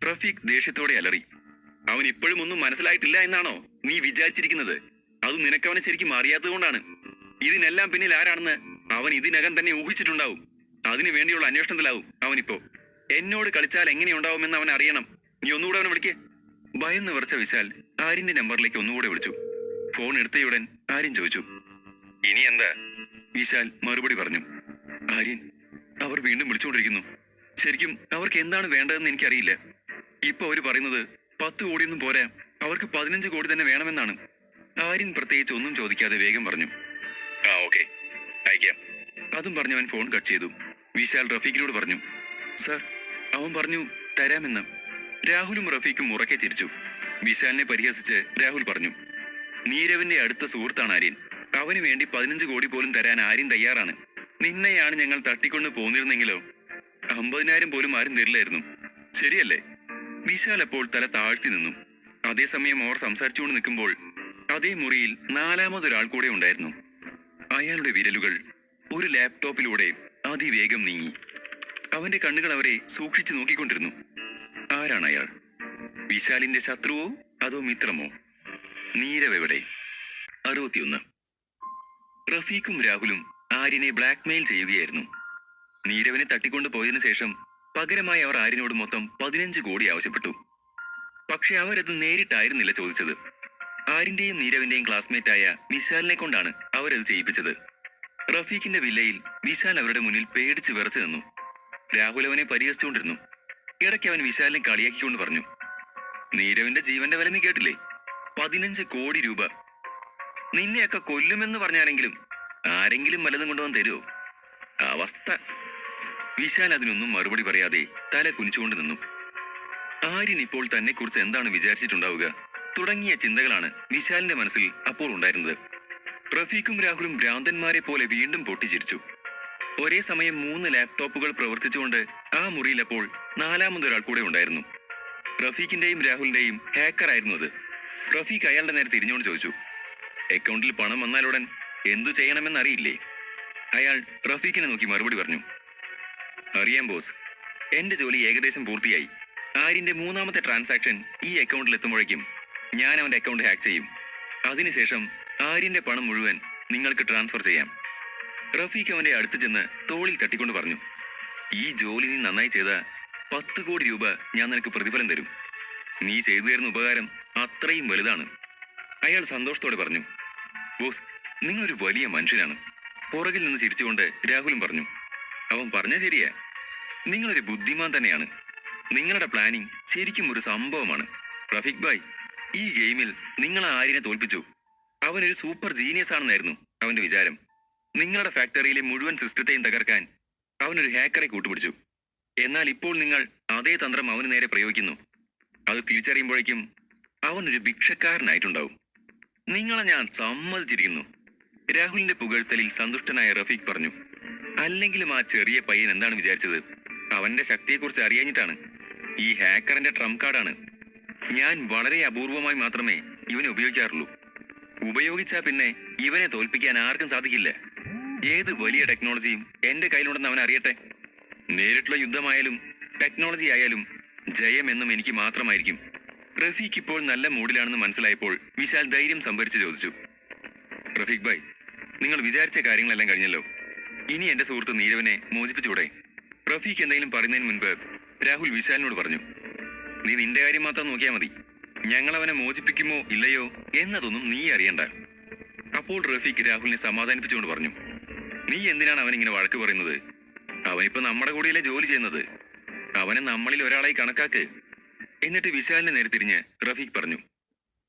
റഫീഖ് ദേഷ്യത്തോടെ അലറി. അവൻ ഇപ്പോഴും ഒന്നും മനസ്സിലായിട്ടില്ല എന്നാണോ നീ വിചാരിച്ചിരിക്കുന്നത്? അത് നിനക്കവനെ ശരിക്കും അറിയാത്തതുകൊണ്ടാണ്. ഇതിനെല്ലാം പിന്നിൽ ആരാണെന്ന് അവൻ ഇതിനകം തന്നെ ഊഹിച്ചിട്ടുണ്ടാവും. അതിനു വേണ്ടിയുള്ള അന്വേഷണത്തിലാവും അവനിപ്പോ. എന്നോട് കളിച്ചാൽ എങ്ങനെയുണ്ടാവുമെന്ന് അവൻ അറിയണം. നീ ഒന്നുകൂടെ അവനെ വിളിക്കേ. ഭയന്ന് വിറച്ച വിശാൽ ആര്യന്റെ നമ്പറിലേക്ക് ഒന്നുകൂടെ വിളിച്ചു. ഫോൺ എടുത്തയുടൻ ആര്യൻ ചോദിച്ചു, ഇനി എന്താ? വിശാൽ മറുപടി പറഞ്ഞു, ആര്യൻ, അവർ വീണ്ടും വിളിച്ചുകൊണ്ടിരിക്കുന്നു. ശരിക്കും അവർക്ക് എന്താണ് വേണ്ടതെന്ന് എനിക്കറിയില്ല. ഇപ്പൊ അവര് പറയുന്നത് 10 കോടിയൊന്നും പോരാ, അവർക്ക് 15 കോടി തന്നെ വേണമെന്നാണ്. ആര്യൻ പ്രത്യേകിച്ച് ഒന്നും ചോദിക്കാതെ വേഗം പറഞ്ഞു, ആ ഓക്കെ, അയക്കാം. അതും പറഞ്ഞവൻ ഫോൺ കട്ട് ചെയ്തു. വിശാൽ റഫീഖിനോട് പറഞ്ഞു, സർ, അവൻ പറഞ്ഞു തരാമെന്ന്. രാഹുലും റഫീഖും ഉറക്കെ ചിരിച്ചു. വിശാലിനെ പരിഹസിച്ച് രാഹുൽ പറഞ്ഞു, നീരവിന്റെ അടുത്ത സുഹൃത്താണ് ആര്യൻ. അവന് വേണ്ടി 15 കോടി പോലും തരാൻ ആര്യൻ തയ്യാറാണ്. നിന്നെയാണ് ഞങ്ങൾ തട്ടിക്കൊണ്ട് പോന്നിരുന്നെങ്കിലോ 50,000 പോലും ആരും തരില്ലായിരുന്നു. ശരിയല്ലേ? വിശാൽ അപ്പോൾ തല താഴ്ത്തി നിന്നു. അതേസമയം അവർ സംസാരിച്ചുകൊണ്ട് നിൽക്കുമ്പോൾ അതേ മുറിയിൽ 4ാമതൊരാൾ കൂടെ ഉണ്ടായിരുന്നു. അയാളുടെ വിരലുകൾ ഒരു ലാപ്ടോപ്പിലൂടെ അതിവേഗം നീങ്ങി. അവന്റെ കണ്ണുകൾ അവരെ സൂക്ഷിച്ചു നോക്കിക്കൊണ്ടിരുന്നു. ആരാണ് അയാൾ? വിശാലിന്റെ ശത്രുവോ അതോ മിത്രമോ? നീരവെവിടെ? 61. റഫീഖും രാഹുലും ആര്യനെ ബ്ലാക്ക്മെയിൽ ചെയ്യുകയായിരുന്നു. നീരവിനെ തട്ടിക്കൊണ്ടു പോയതിനു ശേഷം പകരമായി അവർ ആര്യനോട് മൊത്തം 15 കോടി ആവശ്യപ്പെട്ടു. പക്ഷെ അവരത് നേരിട്ടായിരുന്നില്ല ചോദിച്ചത്. ആര്യന്റെയും നീരവിന്റെയും ക്ലാസ്മേറ്റായ വിശാലിനെ കൊണ്ടാണ് അവരത് ചെയ്യിപ്പിച്ചത്. റഫീഖിന്റെ വില്ലയിൽ വിശാൽ അവരുടെ മുന്നിൽ പേടിച്ച് വിറച്ചു നിന്നു. രാഹുൽ അവനെ പരിഹസിച്ചുകൊണ്ടിരുന്നു. ഇടയ്ക്ക് അവൻ വിശാലിനെ കളിയാക്കിക്കൊണ്ട് പറഞ്ഞു, നീരവിന്റെ ജീവന്റെ വില നീ കേട്ടില്ലേ? 15 കോടി രൂപ. നിന്നെയൊക്കെ കൊല്ലുമെന്ന് പറഞ്ഞാരെങ്കിലും ആരെങ്കിലും വല്ലതും കൊണ്ടുവന്ന് തരുമോ? അവസ്ഥ. വിശാൽ അതിനൊന്നും മറുപടി പറയാതെ തല കുനിച്ചുകൊണ്ട് നിന്നു. ആര്യൻ ഇപ്പോൾ തന്നെ കുറിച്ച് എന്താണ് വിചാരിച്ചിട്ടുണ്ടാവുക തുടങ്ങിയ ചിന്തകളാണ് വിശാലിന്റെ മനസ്സിൽ അപ്പോൾ ഉണ്ടായിരുന്നത്. റഫീഖും രാഹുലും ഭ്രാന്തന്മാരെ പോലെ വീണ്ടും പൊട്ടിച്ചിരിച്ചു. ഒരേ സമയം 3 ലാപ്ടോപ്പുകൾ പ്രവർത്തിച്ചുകൊണ്ട് ആ മുറിയിൽ അപ്പോൾ നാലാമതൊരാൾ കൂടെ ഉണ്ടായിരുന്നു. റഫീഖിന്റെയും രാഹുലിന്റെയും ഹാക്കറായിരുന്നു അത്. റഫീഖ് അയാളുടെ നേരെ തിരിഞ്ഞുകൊണ്ട് ചോദിച്ചു, അക്കൗണ്ടിൽ പണം വന്നാലുടൻ എന്തു ചെയ്യണമെന്നറിയില്ലേ? അയാൾ റഫീഖിനെ നോക്കി മറുപടി പറഞ്ഞു, അറിയാം ബോസ്, എന്റെ ജോലി ഏകദേശം പൂർത്തിയായി. ആര്യന്റെ 3ാമത്തെ ട്രാൻസാക്ഷൻ ഈ അക്കൗണ്ടിൽ എത്തുമ്പോഴേക്കും ഞാൻ അവന്റെ അക്കൗണ്ട് ഹാക്ക് ചെയ്യും. അതിനുശേഷം ആര്യന്റെ പണം മുഴുവൻ നിങ്ങൾക്ക് ട്രാൻസ്ഫർ ചെയ്യാം. റഫീഖ് അവന്റെ അടുത്ത് ചെന്ന് തോളിൽ തട്ടിക്കൊണ്ട് പറഞ്ഞു, ഈ ജോലി നീ നന്നായി ചെയ്ത 10 കോടി രൂപ ഞാൻ നിനക്ക് പ്രതിഫലം തരും. നീ ചെയ്തു തരുന്ന ഉപകാരം അത്രയും വലുതാണ്. അയാൾ സന്തോഷത്തോടെ പറഞ്ഞു, ബോസ്, നിങ്ങളൊരു വലിയ മനുഷ്യനാണ്. പുറകിൽ നിന്ന് ചിരിച്ചുകൊണ്ട് രാഹുലും പറഞ്ഞു, അവൻ പറഞ്ഞ ശരിയാ, നിങ്ങളൊരു ബുദ്ധിമാൻ തന്നെയാണ്. നിങ്ങളുടെ പ്ലാനിങ് ശരിക്കും ഒരു സംഭവമാണ്. റഫീഖ് ഭായ്, ഈ ഗെയിമിൽ നിങ്ങൾ ആര്യനെ തോൽപ്പിച്ചു. അവനൊരു സൂപ്പർ ജീനിയസ് ആണെന്നായിരുന്നു അവന്റെ വിചാരം. നിങ്ങളുടെ ഫാക്ടറിയിലെ മുഴുവൻ സിസ്റ്റത്തെയും തകർക്കാൻ അവനൊരു ഹാക്കറെ കൂട്ടുപിടിച്ചു. എന്നാൽ ഇപ്പോൾ നിങ്ങൾ അതേ തന്ത്രം അവന് നേരെ പ്രയോഗിക്കുന്നു. അത് തിരിച്ചറിയുമ്പോഴേക്കും അവനൊരു ഭിക്ഷക്കാരനായിട്ടുണ്ടാവും. നിങ്ങളെ ഞാൻ സമ്മതിച്ചിരിക്കുന്നു. രാഹുലിന്റെ പുകഴ്ത്തലിൽ സന്തുഷ്ടനായ റഫീഖ് പറഞ്ഞു, അല്ലെങ്കിലും ആ ചെറിയ പയ്യൻ എന്താണ് വിചാരിച്ചത്? അവന്റെ ശക്തിയെക്കുറിച്ച് അറിയാഞ്ഞിട്ടാണ്. ഈ ഹാക്കറിന്റെ ട്രംപ് കാർഡാണ്. ഞാൻ വളരെ അപൂർവമായി മാത്രമേ ഇവനെ ഉപയോഗിക്കാറുള്ളൂ. ഉപയോഗിച്ചാൽ പിന്നെ ഇവനെ തോൽപ്പിക്കാൻ ആർക്കും സാധിക്കില്ല. ഏത് വലിയ ടെക്നോളജിയും എന്റെ കയ്യിലുണ്ടെന്ന് അവൻ അറിയട്ടെ. നേരിട്ടുള്ള യുദ്ധമായാലും ടെക്നോളജി ആയാലും ജയം എന്നും എനിക്ക് മാത്രമായിരിക്കും. റഫീഖ് ഇപ്പോൾ നല്ല മൂഡിലാണെന്ന് മനസ്സിലായപ്പോൾ വിശാൽ ധൈര്യം സംഭരിച്ച് ചോദിച്ചു, റഫീഖ് ഭായ്, നിങ്ങൾ വിചാരിച്ച കാര്യങ്ങളെല്ലാം കഴിഞ്ഞല്ലോ. ഇനി എന്റെ സുഹൃത്ത് നീരവനെ മോചിപ്പിച്ചൂടെ? റഫീഖ് എന്തെങ്കിലും പറയുന്നതിന് മുൻപ് രാഹുൽ വിശാലിനോട് പറഞ്ഞു, നീ നിന്റെ കാര്യം മാത്രം നോക്കിയാൽ മതി. ഞങ്ങൾ അവനെ മോചിപ്പിക്കുമോ ഇല്ലയോ എന്നതൊന്നും നീ അറിയണ്ട. അപ്പോൾ റഫീഖ് രാഹുലിനെ സമാധാനിപ്പിച്ചുകൊണ്ട് പറഞ്ഞു, നീ എന്തിനാണ് അവനിങ്ങനെ വഴക്ക് പറയുന്നത്? അവനിപ്പോ നമ്മുടെ കൂടെയല്ലേ ജോലി ചെയ്യുന്നത്. അവനെ നമ്മളിൽ ഒരാളായി കണക്കാക്ക്. എന്നിട്ട് വിശാലിനെ നേരെ തിരിഞ്ഞ് റഫീഖ് പറഞ്ഞു,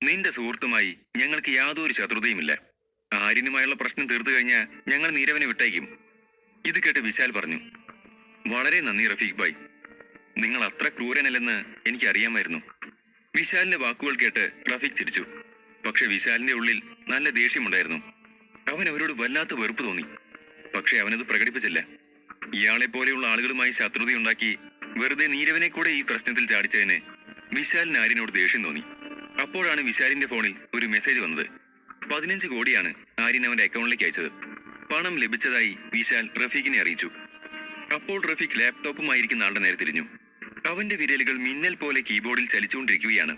നിന്റെ സുഹൃത്തുമായി ഞങ്ങൾക്ക് യാതൊരു ശത്രുതയുമില്ല. ആര്യനുമായുള്ള പ്രശ്നം തീർത്തു കഴിഞ്ഞാൽ ഞങ്ങൾ നീരവനെ വിട്ടയക്കും. ഇത് കേട്ട് വിശാൽ പറഞ്ഞു, വളരെ നന്ദി റഫീഖ് ഭായ്, നിങ്ങൾ അത്ര ക്രൂരനല്ലെന്ന് എനിക്ക് അറിയാമായിരുന്നു. വിശാലിന്റെ വാക്കുകൾ കേട്ട് റഫീഖ് ചിരിച്ചു. പക്ഷെ വിശാലിന്റെ ഉള്ളിൽ നല്ല ദേഷ്യമുണ്ടായിരുന്നു. അവൻ അവരോട് വല്ലാത്ത വെറുപ്പ് തോന്നി. പക്ഷെ അവനത് പ്രകടിപ്പിച്ചില്ല. ഇയാളെ പോലെയുള്ള ആളുകളുമായി ശത്രുതയുണ്ടാക്കി വെറുതെ നീരവനെ കൂടെ ഈ പ്രശ്നത്തിൽ ചാടിച്ചതിന് വിശാലിന് ആര്യനോട് ദേഷ്യം തോന്നി. അപ്പോഴാണ് വിശാലിന്റെ ഫോണിൽ ഒരു മെസ്സേജ് വന്നത്. 15 കോടിയാണ് ആര്യൻ അവന്റെ അക്കൗണ്ടിലേക്ക് അയച്ചത്. പണം ലഭിച്ചതായി വിശാൽ റഫീഖിനെ അറിയിച്ചു. അപ്പോൾ റഫീഖ് ലാപ്ടോപ്പുമായിരിക്കുന്ന ആളുടെ നേരെ തിരിഞ്ഞു. അവന്റെ വിരലുകൾ മിന്നൽ പോലെ കീബോർഡിൽ ചലിച്ചുകൊണ്ടിരിക്കുകയാണ്.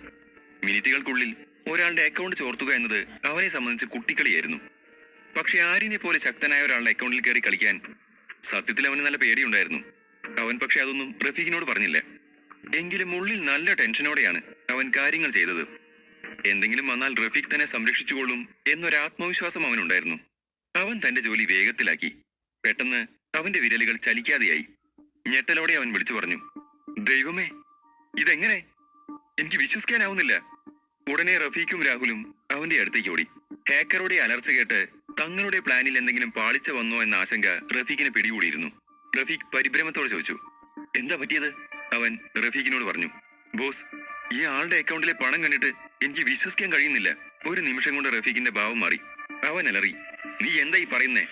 മിനിറ്റുകൾക്കുള്ളിൽ ഒരാളുടെ അക്കൗണ്ട് ചോർത്തുക എന്നത് അവനെ സംബന്ധിച്ച് കുട്ടിക്കളിയായിരുന്നു. പക്ഷെ ആര്യനെ പോലെ ശക്തനായ ഒരാളുടെ അക്കൗണ്ടിൽ കയറി കളിക്കാൻ സത്യത്തിൽ അവന് നല്ല പേടിയുണ്ടായിരുന്നു. അവൻ പക്ഷെ അതൊന്നും റഫീഖിനോട് പറഞ്ഞില്ല. എങ്കിലും ഉള്ളിൽ നല്ല ടെൻഷനോടെയാണ് അവൻ കാര്യങ്ങൾ ചെയ്തത്. എന്തെങ്കിലും വന്നാൽ റഫീഖ് തന്നെ സംരക്ഷിച്ചുകൊള്ളും എന്നൊരാത്മവിശ്വാസം അവനുണ്ടായിരുന്നു. അവൻ തന്റെ ജോലി വേഗത്തിലാക്കി. പെട്ടെന്ന് അവന്റെ വിരലുകൾ ചലിക്കാതെയായി. ഞെട്ടലോടെ അവൻ വിളിച്ചു പറഞ്ഞു, ദൈവമേ, ഇതെങ്ങനെ? എനിക്ക് വിശ്വസിക്കാനാവുന്നില്ല. ഉടനെ റഫീഖും രാഹുലും അവന്റെ അടുത്തേക്ക് ഓടി. ഹാക്കറുടെ അലർച്ച കേട്ട് തങ്ങളുടെ പ്ലാനിൽ എന്തെങ്കിലും പാളിച്ച വന്നോ എന്ന ആശങ്ക റഫീഖിനെ പിടികൂടിയിരുന്നു. റഫീഖ് പരിഭ്രമത്തോടെ ചോദിച്ചു, എന്താ പറ്റിയത്? അവൻ റഫീഖിനോട് പറഞ്ഞു, ബോസ്, ഈ ആളുടെ അക്കൗണ്ടിലെ പണം കണ്ടിട്ട് എനിക്ക് വിശ്വസിക്കാൻ കഴിയുന്നില്ല. ഒരു നിമിഷം കൊണ്ട് റഫീഖിന്റെ ഭാവം മാറി. അവൻ അലറി, നീ എന്താ ഈ പറയുന്നേ?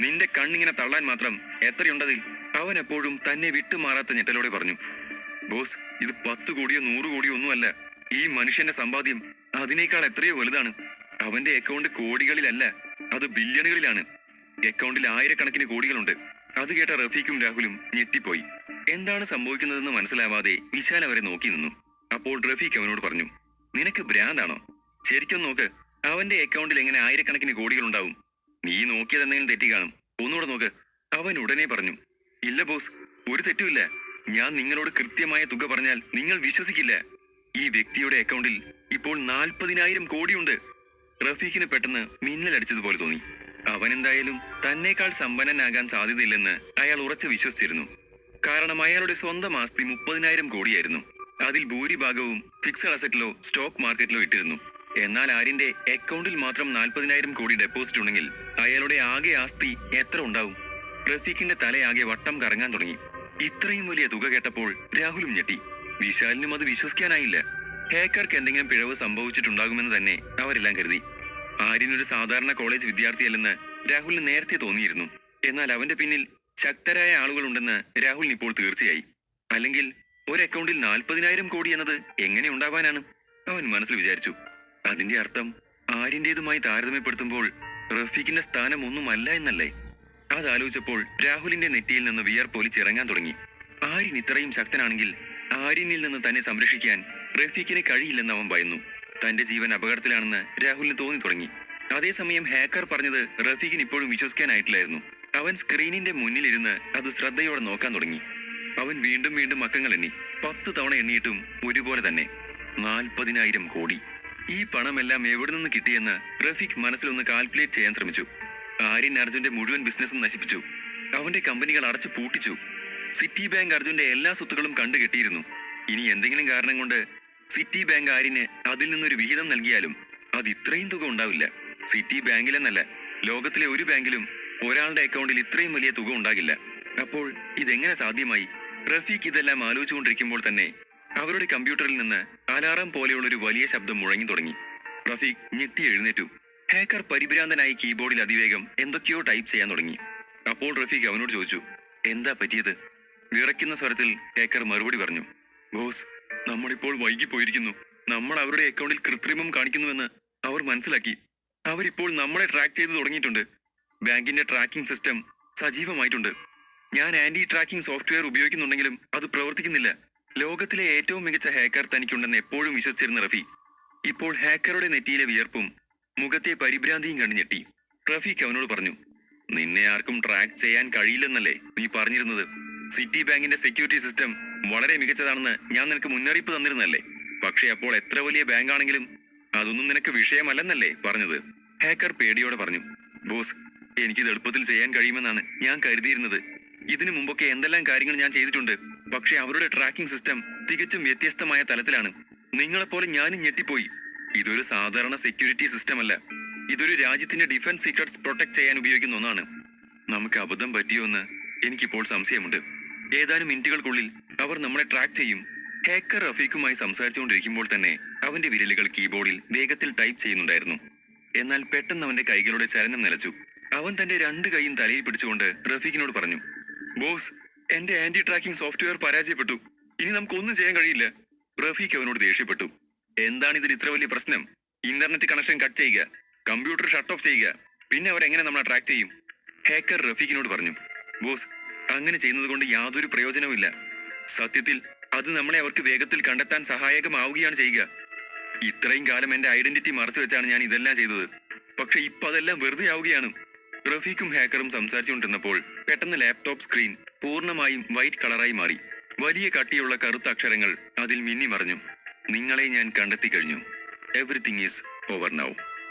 നിന്റെ കണ്ണിങ്ങനെ തള്ളാൻ മാത്രം എത്രയുണ്ടതിൽ? അവൻ എപ്പോഴും തന്നെ വിട്ടുമാറാത്ത ഞെട്ടലോടെ പറഞ്ഞു, ബോസ്, ഇത് 10 കോടിയോ 100 കോടിയോ ഒന്നുമല്ല. ഈ മനുഷ്യന്റെ സമ്പാദ്യം അതിനേക്കാൾ എത്രയോ വലുതാണ്. അവന്റെ അക്കൗണ്ട് കോടികളിലല്ല, അത് ബില്യണുകളിലാണ്. അക്കൗണ്ടിൽ ആയിരക്കണക്കിന് കോടികളുണ്ട്. അത് കേട്ട റഫീഖും രാഹുലും ഞെട്ടിപ്പോയി. എന്താണ് സംഭവിക്കുന്നതെന്ന് മനസ്സിലാവാതെ വിശാൽ അവരെ നോക്കി നിന്നു. അപ്പോൾ റഫീഖ് അവനോട് പറഞ്ഞു, നിനക്ക് ഭ്രാന്താണോ? ശരിക്കും നോക്ക്, അവന്റെ അക്കൗണ്ടിൽ എങ്ങനെ ആയിരക്കണക്കിന് കോടികളുണ്ടാവും? നീ നോക്കിയത് എന്തെങ്കിലും തെറ്റി കാണും. ഒന്നുകൂടെ നോക്ക്. അവൻ ഉടനെ പറഞ്ഞു, ഇല്ല ബോസ്, ഒരു തെറ്റുമില്ല. ഞാൻ നിങ്ങളോട് കൃത്യമായ തുക പറഞ്ഞാൽ നിങ്ങൾ വിശ്വസിക്കില്ല. ഈ വ്യക്തിയുടെ അക്കൗണ്ടിൽ ഇപ്പോൾ 40,000 കോടിയുണ്ട്. റഫീഖിന് പെട്ടെന്ന് മിന്നലടിച്ചതുപോലെ തോന്നി. അവൻ എന്തായാലും തന്നേക്കാൾ സമ്പന്നനാകാൻ സാധ്യതയില്ലെന്ന് അയാൾ ഉറച്ചു വിശ്വസിച്ചിരുന്നു. കാരണം അയാളുടെ സ്വന്തം ആസ്തി 30,000 കോടിയായിരുന്നു. അതിൽ ഭൂരിഭാഗവും ഫിക്സഡ് അസറ്റിലോ സ്റ്റോക്ക് മാർക്കറ്റിലോ ഇട്ടിരുന്നു. എന്നാൽ ആര്യന്റെ അക്കൗണ്ടിൽ മാത്രം 40,000 കോടി ഡെപ്പോസിറ്റ് ഉണ്ടെങ്കിൽ അയാളുടെ ആകെ ആസ്തി എത്ര ഉണ്ടാവും? റഫീഖിന്റെ തലയാകെ വട്ടം കറങ്ങാൻ തുടങ്ങി. ഇത്രയും വലിയ തുക കേട്ടപ്പോൾ രാഹുലും ഞെട്ടി. വിശാലിനും അത് വിശ്വസിക്കാനായില്ല. ഹാക്കർക്ക് എന്തെങ്കിലും പിഴവ് സംഭവിച്ചിട്ടുണ്ടാകുമെന്ന് തന്നെ അവരെല്ലാം കരുതി. ആര്യൻ ഒരു സാധാരണ കോളേജ് വിദ്യാർത്ഥിയല്ലെന്ന് രാഹുലിന് നേരത്തെ തോന്നിയിരുന്നു. എന്നാൽ അവന്റെ പിന്നിൽ ശക്തരായ ആളുകളുണ്ടെന്ന് രാഹുലിന് ഇപ്പോൾ തീർച്ചയായി. അല്ലെങ്കിൽ ഒരു അക്കൗണ്ടിൽ 40,000 കോടി എന്നത് എങ്ങനെ ഉണ്ടാവാനാണ്? അവൻ മനസ്സിൽ വിചാരിച്ചു. അതിന്റെ അർത്ഥം ആര്യന്റേതുമായി താരതമ്യപ്പെടുത്തുമ്പോൾ റഫീഖിന്റെ സ്ഥാനം ഒന്നുമല്ല എന്നല്ലേ? അതാലോചിച്ചപ്പോൾ രാഹുലിന്റെ നെറ്റിയിൽ നിന്ന് വിയർപ്പൊലിച്ചിറങ്ങാൻ തുടങ്ങി. ആര്യൻ ഇത്രയും ശക്തനാണെങ്കിൽ ആര്യനിൽ നിന്ന് തന്നെ സംരക്ഷിക്കാൻ റഫീഖിന് കഴിയില്ലെന്ന് അവൻ ഭയന്നു. തന്റെ ജീവൻ അപകടത്തിലാണെന്ന് രാഹുലിന് തോന്നി തുടങ്ങി. അതേസമയം ഹാക്കർ പറഞ്ഞത് റഫീഖിന് ഇപ്പോഴും വിശ്വസിക്കാനായിട്ടില്ലായിരുന്നു. അവൻ സ്ക്രീനിന്റെ മുന്നിലിരുന്ന് അത് ശ്രദ്ധയോടെ നോക്കാൻ തുടങ്ങി. അവൻ വീണ്ടും വീണ്ടും അക്കങ്ങൾ എണ്ണി. 10 തവണ എണ്ണിയിട്ടും ഒരുപോലെ തന്നെ. 40,000 കോടി. ഈ പണമെല്ലാം എവിടെ നിന്ന് കിട്ടിയെന്ന് റഫീഖ് മനസ്സിലൊന്ന് കാൽക്കുലേറ്റ് ചെയ്യാൻ ശ്രമിച്ചു. ആര്യൻ അർജുന്റെ മുഴുവൻ ബിസിനസ്സും നശിപ്പിച്ചു. അവന്റെ കമ്പനികൾ അടച്ചു പൂട്ടിച്ചു. സിറ്റി ബാങ്ക് അർജുന്റെ എല്ലാ സ്വത്തുക്കളും കണ്ടുകെട്ടിയിരുന്നു. ഇനി എന്തെങ്കിലും കാരണം കൊണ്ട് സിറ്റി ബാങ്ക് ആര്യന് അതിൽ നിന്നൊരു വിഹിതം നൽകിയാലും അത് ഇത്രയും തുക ഉണ്ടാവില്ല. സിറ്റി ബാങ്കിലെന്നല്ല, ലോകത്തിലെ ഒരു ബാങ്കിലും ഒരാളുടെ അക്കൗണ്ടിൽ ഇത്രയും വലിയ തുക ഉണ്ടാകില്ല. അപ്പോൾ ഇതെങ്ങനെ സാധ്യമായി? റഫീഖ് ഇതെല്ലാം ആലോചിച്ചുകൊണ്ടിരിക്കുമ്പോൾ തന്നെ അവരുടെ കമ്പ്യൂട്ടറിൽ നിന്ന് അലാറം പോലെയുള്ള ഒരു വലിയ ശബ്ദം മുഴങ്ങി തുടങ്ങി. റഫീഖ് ഞെട്ടി എഴുന്നേറ്റു. ഹാക്കർ പരിഭ്രാന്തനായി കീബോർഡിൽ അതിവേഗം എന്തൊക്കെയോ ടൈപ്പ് ചെയ്യാൻ തുടങ്ങി. അപ്പോൾ റഫീഖ് അവനോട് ചോദിച്ചു, എന്താ പറ്റിയത്? വിറയ്ക്കുന്ന സ്വരത്തിൽ ഹാക്കർ മറുപടി പറഞ്ഞു, ബോസ്, നമ്മളിപ്പോൾ വൈകിപ്പോയിരിക്കുന്നു. നമ്മൾ അവരുടെ അക്കൗണ്ടിൽ കൃത്രിമം കാണിക്കുന്നുവെന്ന് അവർ മനസ്സിലാക്കി. അവരിപ്പോൾ നമ്മളെ ട്രാക്ക് ചെയ്ത് തുടങ്ങിയിട്ടുണ്ട്. ബാങ്കിന്റെ ട്രാക്കിംഗ് സിസ്റ്റം സജീവമായിട്ടുണ്ട്. ഞാൻ ആന്റി ട്രാക്കിംഗ് സോഫ്റ്റ്വെയർ ഉപയോഗിക്കുന്നുണ്ടെങ്കിലും അത് പ്രവർത്തിക്കുന്നില്ല. ലോകത്തിലെ ഏറ്റവും മികച്ച ഹാക്കർ തനിക്കുണ്ടെന്ന് എപ്പോഴും വിശ്വസിച്ചിരുന്ന റഫീഖ് ഇപ്പോൾ ഹാക്കറുടെ നെറ്റിയിലെ വിയർപ്പും മുഖത്തെ പരിഭ്രാന്തിയും കണ്ടു ഞെട്ടി. റഫീഖ് അവനോട് പറഞ്ഞു, നിന്നെ ആർക്കും ട്രാക്ക് ചെയ്യാൻ കഴിയില്ലെന്നല്ലേ നീ പറഞ്ഞിരുന്നത്? സിറ്റി ബാങ്കിന്റെ സെക്യൂരിറ്റി സിസ്റ്റം വളരെ മികച്ചതാണെന്ന് ഞാൻ നിനക്ക് മുന്നറിയിപ്പ് തന്നിരുന്നല്ലേ? പക്ഷെ അപ്പോൾ എത്ര വലിയ ബാങ്ക് ആണെങ്കിലും അതൊന്നും നിനക്ക് വിഷയമല്ലെന്നല്ലേ പറഞ്ഞത്? ഹാക്കർ പേടിയോടെ പറഞ്ഞു, ബോസ്, എനിക്കിത് എളുപ്പത്തിൽ ചെയ്യാൻ കഴിയുമെന്നാണ് ഞാൻ കരുതിയിരുന്നത്. ഇതിനു മുമ്പൊക്കെ എന്തെല്ലാം കാര്യങ്ങൾ ഞാൻ ചെയ്തിട്ടുണ്ട്. പക്ഷെ അവരുടെ ട്രാക്കിംഗ് സിസ്റ്റം തികച്ചും വ്യത്യസ്തമായ തലത്തിലാണ്. നിങ്ങളെപ്പോലെ ഞാനും ഞെട്ടിപ്പോയി. ഇതൊരു സാധാരണ സെക്യൂരിറ്റി സിസ്റ്റം അല്ല. ഇതൊരു രാജ്യത്തിന്റെ ഡിഫൻസ് സീക്രട്സ് പ്രൊട്ടക്ട് ചെയ്യാൻ ഉപയോഗിക്കുന്ന ഒന്നാണ്. നമുക്ക് അബദ്ധം പറ്റിയോ എന്ന് എനിക്കിപ്പോൾ സംശയമുണ്ട്. ഏതാനും മിനിറ്റുകൾക്കുള്ളിൽ അവർ നമ്മളെ ട്രാക്ക് ചെയ്യും. ഹാക്കർ റഫീഖുമായി സംസാരിച്ചുകൊണ്ടിരിക്കുമ്പോൾ തന്നെ അവന്റെ വിരലുകൾ കീബോർഡിൽ വേഗത്തിൽ ടൈപ്പ് ചെയ്യുന്നുണ്ടായിരുന്നു. എന്നാൽ പെട്ടെന്ന് അവന്റെ കൈകളുടെ ചലനം നിലച്ചു. അവൻ തന്റെ 2 കൈയും തലയിൽ പിടിച്ചുകൊണ്ട് റഫീഖിനോട് പറഞ്ഞു, ബോസ്, എന്റെ ആന്റി ട്രാക്കിംഗ് സോഫ്റ്റ്വെയർ പരാജയപ്പെട്ടു. ഇനി നമുക്കൊന്നും ചെയ്യാൻ കഴിയില്ല. റഫീഖ് അവനോട് ദേഷ്യപ്പെട്ടു. എന്താണ് ഇതിന് ഇത്ര വലിയ പ്രശ്നം? ഇന്റർനെറ്റ് കണക്ഷൻ കട്ട് ചെയ്യുക, കമ്പ്യൂട്ടർ ഷട്ട് ഓഫ് ചെയ്യുക, പിന്നെ അവരെങ്ങനെ നമ്മളെ ട്രാക്ക് ചെയ്യും? ഹാക്കർ റഫീഖിനോട് പറഞ്ഞു, ബോസ്, അങ്ങനെ ചെയ്യുന്നത് കൊണ്ട് യാതൊരു പ്രയോജനവുമില്ല. സത്യത്തിൽ അത് നമ്മളെ അവർക്ക് വേഗത്തിൽ കണ്ടെത്താൻ സഹായകമാവുകയാണ് ചെയ്യുക. ഇത്രയും കാലം എന്റെ ഐഡന്റിറ്റി മറച്ചു വെച്ചാണ് ഞാൻ ഇതെല്ലാം ചെയ്തത്. പക്ഷെ ഇപ്പൊ അതെല്ലാം വെറുതെ ആവുകയാണ്. റഫീഖും ഹാക്കറും സംസാരിച്ചുകൊണ്ടിരുന്നപ്പോൾ പെട്ടെന്ന് ലാപ്ടോപ്പ് സ്ക്രീൻ പൂർണ്ണമായും വൈറ്റ് കളറായി മാറി. വലിയ കട്ടിയുള്ള കറുത്ത അക്ഷരങ്ങൾ അതിൽ മിന്നി മറഞ്ഞു. നിങ്ങളെ ഞാൻ കണ്ടെത്തി കഴിഞ്ഞു. Everything is over now.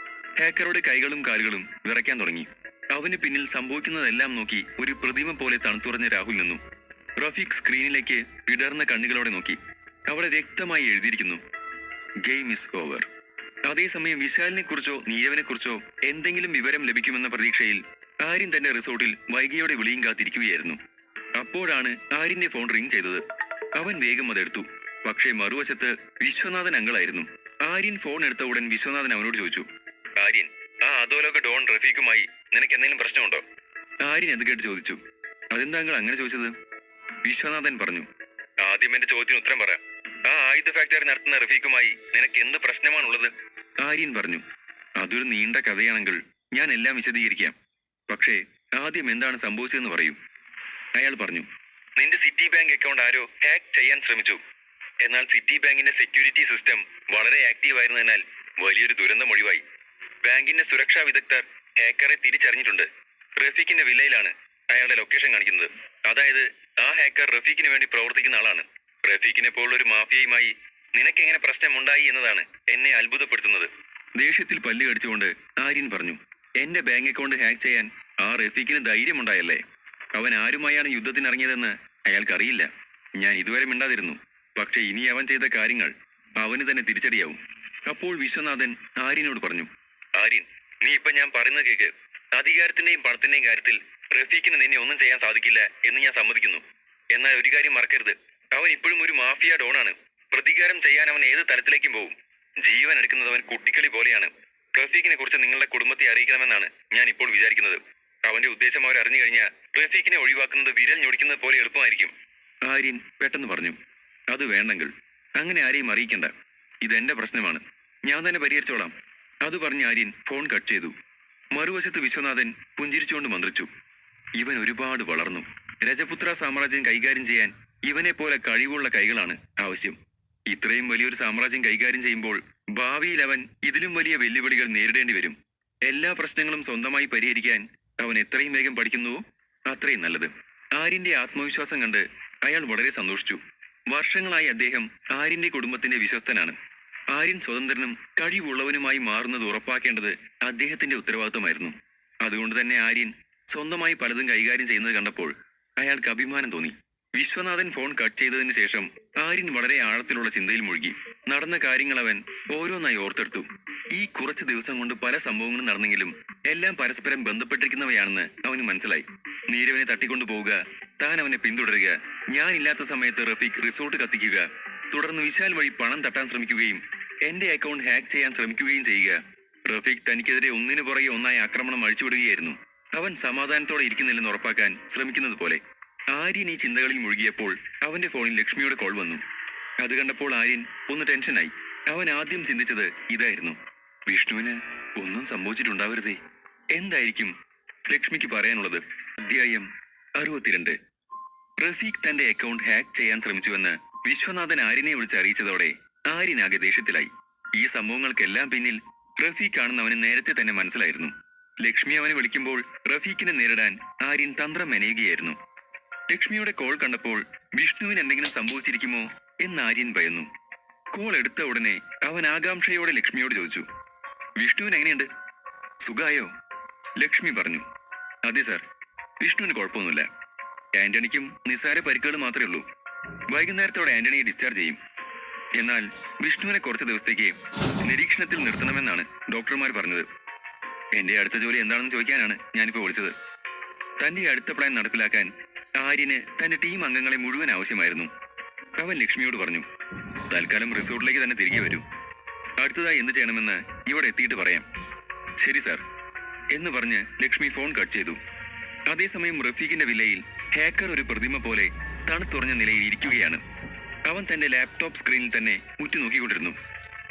ഹാക്കറുടെ കൈകളും കാലുകളും വിറയ്ക്കാൻ തുടങ്ങി. അവന് പിന്നിൽ സംഭവിക്കുന്നതെല്ലാം നോക്കി ഒരു പ്രതിമ പോലെ തണുത്തുറഞ്ഞ രാഹുൽ നിന്നു. റഫീഖ് സ്ക്രീനിലേക്ക് വിടർന്ന കണ്ണുകളോടെ നോക്കി. അവിടെ വ്യക്തമായി എഴുതിയിരിക്കുന്നു, ഗെയിം ഇസ് ഓവർ. അതേസമയം വിശാലിനെ കുറിച്ചോ നീരവനെ കുറിച്ചോ എന്തെങ്കിലും വിവരം ലഭിക്കുമെന്ന പ്രതീക്ഷയിൽ ആര്യൻ തന്റെ റിസോർട്ടിൽ വൈകിയോടെ വിളിയും കാത്തിരിക്കുകയായിരുന്നു. അപ്പോഴാണ് ആര്യന്റെ ഫോൺ റിംഗ് ചെയ്തത്. അവൻ വേഗം അതെടുത്തു. പക്ഷേ മറുവശത്ത് വിശ്വനാഥൻ അങ്കിളായിരുന്നു. ആര്യൻ ഫോൺ എടുത്ത ഉടൻ വിശ്വനാഥൻ അവനോട് ചോദിച്ചു, ആര്യൻ, ആ അധോലോക ഡോൺ റഫീഖുമായി നിനക്ക് എന്തെങ്കിലും പ്രശ്നമുണ്ടോ? ആര്യൻ അത് കേട്ട് ചോദിച്ചു, അതെന്താ അങ്കിൾ അങ്ങനെ ചോദിച്ചത്? വിശ്വനാഥൻ പറഞ്ഞു, ആദ്യം എന്റെ ചോദ്യത്തിന് ഉത്തരം പറ. ആ ആയുധ ഫാക്ടറി നടത്തുന്ന റഫീഖുമായി നിനക്ക് എന്ത് പ്രശ്നമാണുള്ളത്? ആര്യൻ പറഞ്ഞു, അതൊരു നീണ്ട കഥയാണെങ്കിൽ ഞാൻ എല്ലാം വിശദീകരിക്കാം. പക്ഷേ ആദ്യം എന്താണ് സംഭവിച്ചതെന്ന് പറയൂ. അയാൾ പറഞ്ഞു, നിന്റെ സിറ്റി ബാങ്ക് അക്കൗണ്ട് ആരോ ഹാക്ക് ചെയ്യാൻ ശ്രമിച്ചു. എന്നാൽ സിറ്റി ബാങ്കിന്റെ സെക്യൂരിറ്റി സിസ്റ്റം വളരെ ആക്റ്റീവ് ആയിരുന്നതിനാൽ വലിയൊരു ദുരന്തം ഒഴിവായി. ബാങ്കിന്റെ സുരക്ഷാ വിദഗ്ധർ ഹാക്കറെ തിരിച്ചറിഞ്ഞിട്ടുണ്ട്. റഫീഖിന്റെ വില്ലയിലാണ് അയാളുടെ ലൊക്കേഷൻ കാണിക്കുന്നത്. അതായത് ആ ഹാക്കർ റഫീഖിന് വേണ്ടി പ്രവർത്തിക്കുന്ന ആളാണ്. റഫീഖിനെ പോലുള്ളൊരു മാഫിയയുമായി നിനക്ക് എങ്ങനെ പ്രശ്നമുണ്ടായി എന്നതാണ് എന്നെ അത്ഭുതപ്പെടുത്തുന്നത്. ദേഷ്യത്തിൽ പല്ല് കടിച്ചുകൊണ്ട് ആര്യൻ പറഞ്ഞു, എന്റെ ബാങ്ക് അക്കൗണ്ട് ഹാക്ക് ചെയ്യാൻ ആ റഫീഖിന് ധൈര്യമുണ്ടായല്ലേ? അവൻ ആരുമായാണ് യുദ്ധത്തിനിറങ്ങിയതെന്ന് അയാൾക്കറിയില്ല. ഞാൻ ഇതുവരെ മിണ്ടാതിരുന്നു. പക്ഷെ ഇനി അവൻ ചെയ്ത കാര്യങ്ങൾ അവന് തന്നെ തിരിച്ചടിയാവും. അപ്പോൾ വിശ്വനാഥൻ ആര്യനോട് പറഞ്ഞു, ആര്യൻ, നീ ഇപ്പൊ ഞാൻ പറയുന്നത് കേക്ക്. അധികാരത്തിന്റെയും പണത്തിന്റെയും കാര്യത്തിൽ റഫീഖിന് നിന്നെ ഒന്നും ചെയ്യാൻ സാധിക്കില്ല എന്ന് ഞാൻ സമ്മതിക്കുന്നു. എന്നാൽ ഒരു കാര്യം മറക്കരുത്, അവൻ ഇപ്പോഴും ഒരു മാഫിയ ഡോണാണ്. പ്രതികാരം ചെയ്യാൻ അവൻ ഏത് തലത്തിലേക്കും പോകും. ജീവൻ എടുക്കുന്നത് അവൻ കുട്ടിക്കളി പോലെയാണ്. റഫീഖിനെ കുറിച്ച് നിങ്ങളുടെ കുടുംബത്തെ അറിയിക്കണമെന്നാണ് ഞാൻ ഇപ്പോൾ വിചാരിക്കുന്നത്. അവന്റെ ഉദ്ദേശം അവർ അറിഞ്ഞു കഴിഞ്ഞാൽ റഫീഖിനെ ഒഴിവാക്കുന്നത് വിരൽ ഞൊടിക്കുന്നത് പോലെ എളുപ്പമായിരിക്കും. ആര്യൻ പെട്ടെന്ന് പറഞ്ഞു. അത് വേണ്ടെങ്കിൽ അങ്ങനെ ആരെയും അറിയിക്കണ്ട. ഇതെന്റെ പ്രശ്നമാണ്, ഞാൻ തന്നെ പരിഹരിച്ചോളാം. അത് പറഞ്ഞ് ആര്യൻ ഫോൺ കട്ട് ചെയ്തു. മറുവശത്ത് വിശ്വനാഥൻ പുഞ്ചിരിച്ചുകൊണ്ട് മന്ത്രിച്ചു. ഇവൻ ഒരുപാട് വളർന്നു. രജപുത്ര സാമ്രാജ്യം കൈകാര്യം ചെയ്യാൻ ഇവനെ പോലെ കഴിവുള്ള കൈകളാണ് ആവശ്യം. ഇത്രയും വലിയൊരു സാമ്രാജ്യം കൈകാര്യം ചെയ്യുമ്പോൾ ഭാവിയിൽ അവൻ ഇതിലും വലിയ വെല്ലുവിളികൾ നേരിടേണ്ടി വരും. എല്ലാ പ്രശ്നങ്ങളും സ്വന്തമായി പരിഹരിക്കാൻ അവൻ എത്രയും വേഗം പഠിക്കുന്നുവോ അത്രയും നല്ലത്. ആര്യന്റെ ആത്മവിശ്വാസം കണ്ട് അയാൾ വളരെ സന്തോഷിച്ചു. വർഷങ്ങളായി അദ്ദേഹം ആര്യന്റെ കുടുംബത്തിന്റെ വിശ്വസ്തനാണ്. ആര്യൻ സ്വതന്ത്രനും കഴിവുള്ളവനുമായി മാറുന്നത് ഉറപ്പാക്കേണ്ടത് അദ്ദേഹത്തിന്റെ ഉത്തരവാദിത്തമായിരുന്നു. അതുകൊണ്ട് തന്നെ ആര്യൻ സ്വന്തമായി പലതും കൈകാര്യം ചെയ്യുന്നത് കണ്ടപ്പോൾ അയാൾക്ക് അഭിമാനം തോന്നി. വിശ്വനാഥൻ ഫോൺ കട്ട് ചെയ്തതിനു ശേഷം ആര്യൻ വളരെ ആഴത്തിലുള്ള ചിന്തയിൽ മുഴുകി. നടന്ന കാര്യങ്ങൾ അവൻ ഓരോന്നായി ഓർത്തെടുത്തു. ഈ കുറച്ച് ദിവസം കൊണ്ട് പല സംഭവങ്ങളും നടന്നെങ്കിലും എല്ലാം പരസ്പരം ബന്ധപ്പെട്ടിരിക്കുന്നവയാണെന്ന് അവന് മനസ്സിലായി. നീരവനെ തട്ടിക്കൊണ്ടു പോവുക, താൻ അവനെ പിന്തുടരുക, ഞാനില്ലാത്ത സമയത്ത് റഫീഖ് റിസോർട്ട് കത്തിക്കുക, തുടർന്ന് വിശാൽ വഴി പണം തട്ടാൻ ശ്രമിക്കുകയും എന്റെ അക്കൗണ്ട് ഹാക്ക് ചെയ്യാൻ ശ്രമിക്കുകയും ചെയ്യുക. റഫീഖ് തനിക്കെതിരെ ഒന്നിനു പുറകെ ഒന്നായി ആക്രമണം അഴിച്ചുവിടുകയായിരുന്നു. അവൻ സമാധാനത്തോടെ ഇരിക്കുന്നില്ലെന്ന് ഉറപ്പാക്കാൻ ശ്രമിക്കുന്നത് പോലെ. ആര്യൻ ഈ ചിന്തകളിൽ മുഴുകിയപ്പോൾ അവന്റെ ഫോണിൽ ലക്ഷ്മിയുടെ കോൾ വന്നു. അത് കണ്ടപ്പോൾ ആര്യൻ ഒന്ന് ടെൻഷനായി. അവൻ ആദ്യം ചിന്തിച്ചത് ഇതായിരുന്നു: വിഷ്ണുവിന് ഒന്നും സംഭവിച്ചിട്ടുണ്ടാവരുതേ. എന്തായിരിക്കും ലക്ഷ്മിക്ക് പറയാനുള്ളത്? അധ്യായം 62. റഫീഖ് തന്റെ അക്കൗണ്ട് ഹാക്ക് ചെയ്യാൻ ശ്രമിച്ചുവെന്ന് വിശ്വനാഥൻ ആര്യനെ വിളിച്ച് അറിയിച്ചതോടെ ആര്യനാകെ ദേഷ്യത്തിലായി. ഈ സംഭവങ്ങൾക്കെല്ലാം പിന്നിൽ റഫീഖ് ആണെന്ന് അവന് നേരത്തെ തന്നെ മനസ്സിലായിരുന്നു. ലക്ഷ്മി അവനെ വിളിക്കുമ്പോൾ റഫീഖിനെ നേരിടാൻ ആര്യൻ തന്ത്രം മെനയുകയായിരുന്നു. ലക്ഷ്മിയുടെ കോൾ കണ്ടപ്പോൾ വിഷ്ണുവിന് എന്തെങ്കിലും സംഭവിച്ചിരിക്കുമോ എന്ന് ആര്യൻ ഭയന്നു. കോൾ എടുത്ത ഉടനെ അവൻ ആകാംക്ഷയോടെ ലക്ഷ്മിയോട് ചോദിച്ചു, വിഷ്ണുവിന് എങ്ങനെയുണ്ട്? സുഖായോ? ലക്ഷ്മി പറഞ്ഞു, അതെ സാർ, വിഷ്ണുവിന് കുഴപ്പമൊന്നുമില്ല. ആന്റണിക്കും നിസ്സാര പരിക്കുകൾ മാത്രമേ ഉള്ളൂ. വൈകുന്നേരത്തോടെ ആന്റണിയെ ഡിസ്ചാർജ് ചെയ്യും. എന്നാൽ വിഷ്ണുവിനെ കുറച്ച് ദിവസത്തേക്ക് നിരീക്ഷണത്തിൽ നിർത്തണമെന്നാണ് ഡോക്ടർമാർ പറഞ്ഞത്. എന്റെ അടുത്ത ജോലി എന്താണെന്ന് ചോദിക്കാനാണ് ഞാനിപ്പോൾ വിളിച്ചത്. തന്റെ അടുത്ത പ്ലാൻ നടപ്പിലാക്കാൻ ആര്യന് തന്റെ ടീം അംഗങ്ങളെ മുഴുവൻ ആവശ്യമായിരുന്നു. അവൻ ലക്ഷ്മിയോട് പറഞ്ഞു, തൽക്കാലം റിസോർട്ടിലേക്ക് തന്നെ തിരികെ വരൂ. അടുത്തതായി എന്ത് ചെയ്യണമെന്ന് ഇവിടെ എത്തിയിട്ട് പറയാം. ശരി സാർ എന്ന് പറഞ്ഞ് ലക്ഷ്മി ഫോൺ കട്ട് ചെയ്തു. അതേസമയം റഫീഖിന്റെ വില്ലയിൽ ഹാക്കർ ഒരു പ്രതിമ പോലെ തണുത്തുറഞ്ഞ നിലയിൽ ഇരിക്കുകയാണ്. അവൻ തന്റെ ലാപ്ടോപ്പ് സ്ക്രീനിൽ തന്നെ ഉറ്റുനോക്കിക്കൊണ്ടിരുന്നു.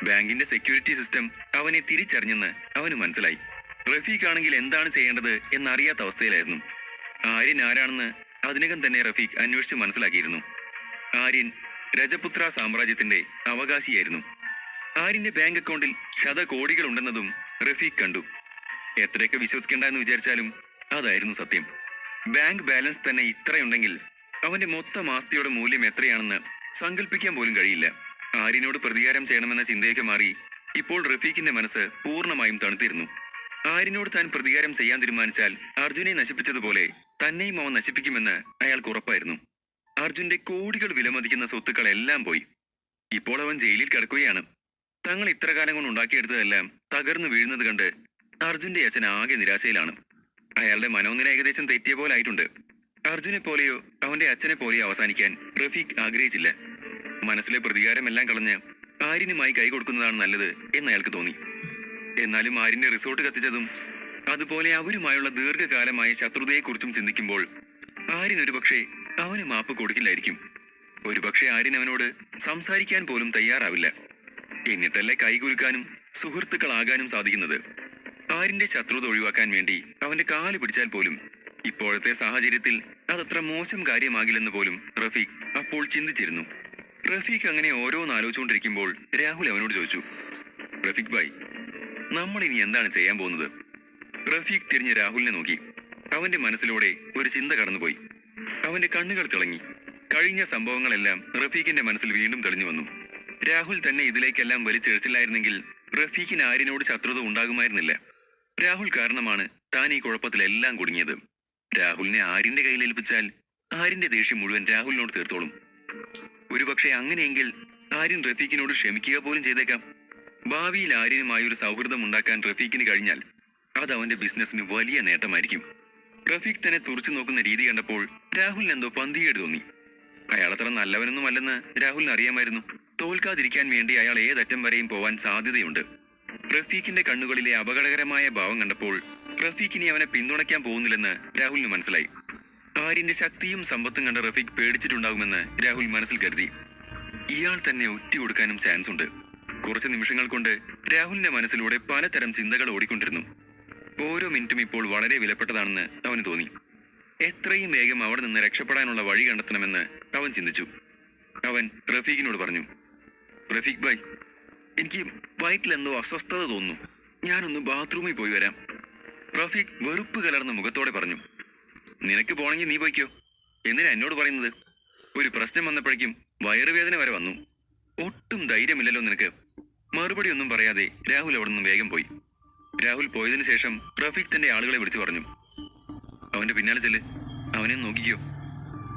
ബാങ്കിന്റെ സെക്യൂരിറ്റി സിസ്റ്റം അവനെ തിരിച്ചറിഞ്ഞെന്ന് അവന് മനസ്സിലായി. റഫീഖ് ആണെങ്കിൽ എന്താണ് ചെയ്യേണ്ടത് എന്നറിയാത്ത അവസ്ഥയിലായിരുന്നു. ആര്യൻ ആരാണെന്ന് അതിനകം തന്നെ റഫീഖ് അന്വേഷിച്ച് മനസ്സിലാക്കിയിരുന്നു. ആര്യൻ രജപുത്ര സാമ്രാജ്യത്തിന്റെ അവകാശിയായിരുന്നു. ആര്യന്റെ ബാങ്ക് അക്കൗണ്ടിൽ ശതകോടികൾ ഉണ്ടെന്നതും റഫീഖ് കണ്ടു. എത്രയൊക്കെ വിശ്വസിക്കേണ്ട എന്ന് വിചാരിച്ചാലും അതായിരുന്നു സത്യം. ബാങ്ക് ബാലൻസ് തന്നെ ഇത്രയുണ്ടെങ്കിൽ അവന്റെ മൊത്തം ആസ്തിയുടെ മൂല്യം എത്രയാണെന്ന് സങ്കല്പിക്കാൻ പോലും കഴിയില്ല. ആര്യനോട് പ്രതികാരം ചെയ്യണമെന്ന ചിന്തയൊക്കെ മാറി ഇപ്പോൾ റഫീഖിന്റെ മനസ്സ് പൂർണ്ണമായും തണുത്തിരുന്നു. ആര്യനോട് താൻ പ്രതികാരം ചെയ്യാൻ തീരുമാനിച്ചാൽ അർജുനെ നശിപ്പിച്ചതുപോലെ തന്നെയും അവൻ നശിപ്പിക്കുമെന്ന് അയാൾക്ക് ഉറപ്പായിരുന്നു. അർജുന്റെ കോടികൾ വിലമതിക്കുന്ന സ്വത്തുക്കളെല്ലാം പോയി. ഇപ്പോൾ അവൻ ജയിലിൽ കിടക്കുകയാണ്. തങ്ങൾ ഇത്ര കാലം കൊണ്ട് ഉണ്ടാക്കിയെടുത്തതെല്ലാം തകർന്നു വീഴുന്നത് കണ്ട് അർജുന്റെ അച്ഛൻ ആകെ നിരാശയിലാണ്. അയാളുടെ മനോനില ഏകദേശം തെറ്റിയ പോലെ ആയിട്ടുണ്ട്. അർജുനെ പോലെയോ അവന്റെ അച്ഛനെ പോലെയോ അവസാനിക്കാൻ റഫീഖ് ആഗ്രഹിച്ചില്ല. മനസ്സിലെ പ്രതികാരമെല്ലാം കളഞ്ഞ് ആര്യനുമായി കൈ കൊടുക്കുന്നതാണ് നല്ലത് എന്ന് അയാൾക്ക് തോന്നി. എന്നാലും ആര്യന്റെ റിസോർട്ട് കത്തിച്ചതും അതുപോലെ അവരുമായുള്ള ദീർഘകാലമായ ശത്രുതയെക്കുറിച്ചും ചിന്തിക്കുമ്പോൾ ആര്യൻ ഒരുപക്ഷെ അവന് മാപ്പ് കൊടുക്കില്ലായിരിക്കും. ഒരുപക്ഷെ ആര്യൻ അവനോട് സംസാരിക്കാൻ പോലും തയ്യാറാവില്ല. എന്നിട്ടല്ലേ കൈകുലുക്കാനും സുഹൃത്തുക്കളാകാനും സാധിക്കുന്നത്. ആര്യന്റെ ശത്രുത ഒഴിവാക്കാൻ വേണ്ടി അവന്റെ കാല് പിടിച്ചാൽ പോലും ഇപ്പോഴത്തെ സാഹചര്യത്തിൽ അതത്ര മോശം കാര്യമാകില്ലെന്ന് പോലും റഫീഖ് അപ്പോൾ ചിന്തിച്ചിരുന്നു. റഫീഖ് അങ്ങനെ ഓരോന്നാലോചിച്ചുകൊണ്ടിരിക്കുമ്പോൾ രാഹുൽ അവനോട് ചോദിച്ചു, റഫീഖ് ഭായ്, നമ്മൾ ഇനി എന്താണ് ചെയ്യാൻ പോകുന്നത്? റഫീഖ് തിരിഞ്ഞ് രാഹുലിനെ നോക്കി. അവന്റെ മനസ്സിലൂടെ ഒരു ചിന്ത കടന്നുപോയി. അവന്റെ കണ്ണുകൾ തിളങ്ങി. കഴിഞ്ഞ സംഭവങ്ങളെല്ലാം റഫീഖിന്റെ മനസ്സിൽ വീണ്ടും തെളിഞ്ഞു വന്നു. രാഹുൽ തന്നെ ഇതിലേക്കെല്ലാം വലിച്ചിഴച്ചില്ലായിരുന്നെങ്കിൽ റഫീഖിന് ആര്യനോട് ശത്രുത ഉണ്ടാകുമായിരുന്നില്ല. രാഹുൽ കാരണമാണ് താൻ ഈ കുഴപ്പത്തിലെല്ലാം കുടുങ്ങിയത്. രാഹുലിനെ ആര്യന്റെ കയ്യിൽ ഏൽപ്പിച്ചാൽ ആര്യന്റെ ദേഷ്യം മുഴുവൻ രാഹുലിനോട് തീർത്തോളും. ഒരുപക്ഷെ അങ്ങനെയെങ്കിൽ ആര്യൻ റഫീഖിനോട് ക്ഷമിക്കുക പോലും ചെയ്തേക്കാം. ഭാവിയിൽ ആര്യനുമായൊരു സൗഹൃദം ഉണ്ടാക്കാൻ റഫീഖിന് കഴിഞ്ഞാൽ അത് അവന്റെ ബിസിനസ്സിന് വലിയ നേട്ടമായിരിക്കും. റഫീഖ് തന്നെ തുറച്ചു നോക്കുന്ന രീതി കണ്ടപ്പോൾ രാഹുലിന് എന്തോ പന്തികേട് തോന്നി. അയാളത്ര നല്ലവനൊന്നും അല്ലെന്ന് രാഹുലിന് അറിയാമായിരുന്നു. തോൽക്കാതിരിക്കാൻ വേണ്ടി അയാൾ ഏതറ്റം വരെയും പോവാൻ സാധ്യതയുണ്ട്. റഫീഖിന്റെ കണ്ണുകളിലെ അപകടകരമായ ഭാവം കണ്ടപ്പോൾ റഫീഖ് ഇനി അവനെ പിന്തുണയ്ക്കാൻ പോകുന്നില്ലെന്ന് രാഹുലിന് മനസ്സിലായി. ആര്യന്റെ ശക്തിയും സമ്പത്തും കണ്ട റഫീഖ് പേടിച്ചിട്ടുണ്ടാകുമെന്ന് രാഹുൽ മനസ്സിൽ കരുതി. ഇയാൾ തന്നെ ഒറ്റ കൊടുക്കാനും ചാൻസ് ഉണ്ട്. കുറച്ച് നിമിഷങ്ങൾ കൊണ്ട് രാഹുലിന്റെ മനസ്സിലൂടെ പലതരം ചിന്തകൾ ഓടിക്കൊണ്ടിരുന്നു. ഓരോ മിനിറ്റും ഇപ്പോൾ വളരെ വിലപ്പെട്ടതാണെന്ന് അവന് തോന്നി. എത്രയും വേഗം അവിടെ നിന്ന് രക്ഷപ്പെടാനുള്ള വഴി കണ്ടെത്തണമെന്ന് അവൻ ചിന്തിച്ചു. അവൻ റഫീഖിനോട് പറഞ്ഞു, റഫീഖ് ഭായ്, എനിക്ക് വയറ്റിലെന്തോ അസ്വസ്ഥത തോന്നുന്നു. ഞാനൊന്ന് ബാത്റൂമിൽ പോയി വരാം. റഫീഖ് വെറുപ്പ് കലർന്ന മുഖത്തോടെ പറഞ്ഞു. നിനക്ക് പോണെങ്കിൽ നീ പോയിക്കോ, എന്തിനാ എന്നോട് പറയുന്നത്? ഒരു പ്രശ്നം വന്നപ്പോഴേക്കും വയറുവേദന വരെ വന്നു. ഒട്ടും ധൈര്യമില്ലല്ലോ നിനക്ക്. മറുപടി ഒന്നും പറയാതെ രാഹുൽ അവിടെ നിന്നും വേഗം പോയി. രാഹുൽ പോയതിനു ശേഷം റഫീഖ് തന്റെ ആളുകളെ വിളിച്ചു പറഞ്ഞു, അവന്റെ പിന്നാലെ ചെല്ല്, അവനെ നോക്കിക്കോ.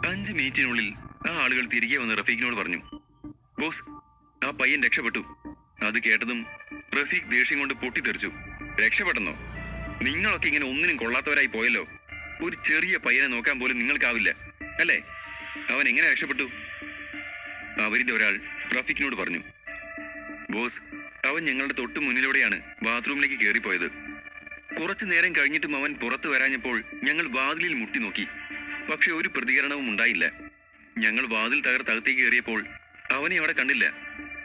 5 മിനിറ്റിനുള്ളിൽ ആ ആളുകൾ തിരികെ വന്ന് റഫീഖിനോട് പറഞ്ഞു, ബോസ്, ആ പയ്യൻ രക്ഷപ്പെട്ടു. അത് കേട്ടതും റഫീഖ് ദേഷ്യം കൊണ്ട് പൊട്ടിത്തെറിച്ചു. രക്ഷപ്പെട്ടെന്നോ? നിങ്ങളൊക്കെ ഇങ്ങനെ ഒന്നിനും കൊള്ളാത്തവരായി പോയല്ലോ. ഒരു ചെറിയ പയ്യനെ നോക്കാൻ പോലും നിങ്ങൾക്കാവില്ല അല്ലേ? അവൻ എങ്ങനെ രക്ഷപ്പെട്ടു? അവരിൽ ഒരാൾ റഫീഖിനോട് പറഞ്ഞു, ബോസ്, അവൻ ഞങ്ങളുടെ തൊട്ട് മുന്നിലൂടെയാണ് ബാത്റൂമിലേക്ക് കയറിപ്പോയത്. കുറച്ചു നേരം കഴിഞ്ഞിട്ടും അവൻ പുറത്തു വരാഞ്ഞപ്പോൾ ഞങ്ങൾ വാതിലിൽ മുട്ടി നോക്കി. പക്ഷെ ഒരു പ്രതികരണവും ഉണ്ടായില്ല. ഞങ്ങൾ വാതിൽ തകർത്തകത്തേക്ക് കയറിയപ്പോൾ അവനെ അവിടെ കണ്ടില്ല.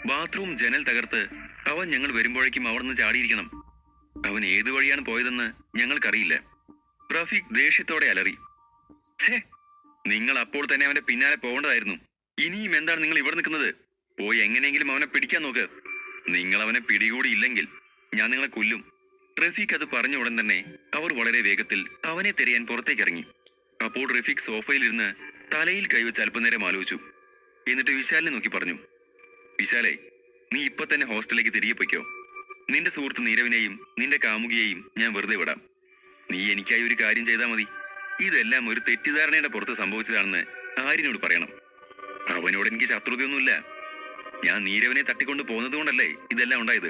ബാത്റൂം ജനൽ തകർത്ത് അവൻ ഞങ്ങൾ വരുമ്പോഴേക്കും അവിടെ നിന്ന് ചാടിയിരിക്കണം. അവൻ ഏതു വഴിയാണ് പോയതെന്ന് ഞങ്ങൾക്കറിയില്ല. റഫീഖ് ദേഷ്യത്തോടെ അലറി. ഛേ, നിങ്ങൾ അപ്പോൾ തന്നെ അവന്റെ പിന്നാലെ പോകേണ്ടതായിരുന്നു. ഇനിയും എന്താണ് നിങ്ങൾ ഇവിടെ നിൽക്കുന്നത്? പോയി എങ്ങനെയെങ്കിലും അവനെ പിടിക്കാൻ നോക്ക്. നിങ്ങൾ അവനെ പിടികൂടിയില്ലെങ്കിൽ ഞാൻ നിങ്ങളെ കൊല്ലും. റഫീഖ് അത് പറഞ്ഞ ഉടൻ തന്നെ അവർ വളരെ വേഗത്തിൽ അവനെ തിരയാൻ പുറത്തേക്ക് ഇറങ്ങി. അപ്പോൾ റഫീഖ് സോഫയിലിരുന്ന് തലയിൽ കൈവച്ച് അല്പനേരം ആലോചിച്ചു. എന്നിട്ട് വിശാലിനെ നോക്കി പറഞ്ഞു, വിശാലേ, നീ ഇപ്പൊ തന്നെ ഹോസ്റ്റലിലേക്ക് തിരികെ പൊയ്ക്കോ. നിന്റെ സുഹൃത്ത് നീരവിനെയും നിന്റെ കാമുകിയെയും ഞാൻ വെറുതെ വിടാം. നീ എനിക്കായി ഒരു കാര്യം ചെയ്താൽ മതി. ഇതെല്ലാം ഒരു തെറ്റിദ്ധാരണയുടെ പുറത്ത് സംഭവിച്ചതാണെന്ന് ആര്യനോട് പറയണം. അവനോട് എനിക്ക് ശത്രുതയൊന്നുമില്ല. ഞാൻ നീരവനെ തട്ടിക്കൊണ്ട് പോകുന്നത് കൊണ്ടല്ലേ ഇതെല്ലാം ഉണ്ടായത്.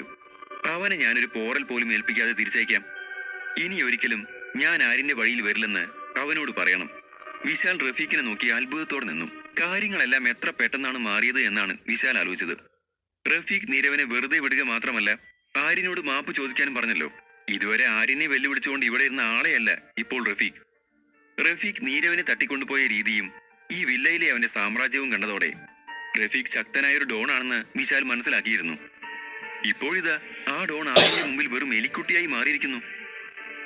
അവനെ ഞാനൊരു പോറൽ പോലും ഏൽപ്പിക്കാതെ തിരിച്ചയക്കാം. ഇനി ഒരിക്കലും ഞാൻ ആര്യന്റെ വഴിയിൽ വരില്ലെന്ന് അവനോട് പറയണം. വിശാൽ റഫീഖിനെ നോക്കി അത്ഭുതത്തോടെ നിന്നു. കാര്യങ്ങളെല്ലാം എത്ര പെട്ടെന്നാണ് മാറിയത് എന്നാണ് വിശാൽ ആലോചിച്ചത്. റഫീഖ് നീരവനെ വെറുതെ വിടുക മാത്രമല്ല, ആര്യനോട് മാപ്പ് ചോദിക്കാനും പറഞ്ഞല്ലോ. ഇതുവരെ ആര്യനെ വെല്ലുവിളിച്ചുകൊണ്ട് ഇവിടെ ഇരുന്ന ആളെയല്ല ഇപ്പോൾ റഫീഖ്. റഫീഖ് നീരവനെ തട്ടിക്കൊണ്ടുപോയ രീതിയും ഈ വില്ലയിലെ അവന്റെ സാമ്രാജ്യവും കണ്ടതോടെ റഫീഖ് ശക്തനായൊരു ഡോണാണെന്ന് വിശാൽ മനസ്സിലാക്കിയിരുന്നു. ഇപ്പോഴിതാ ആ ഡോൺ ആര്യന്റെ മുമ്പിൽ വെറും എലിക്കുട്ടിയായി മാറിയിരിക്കുന്നു.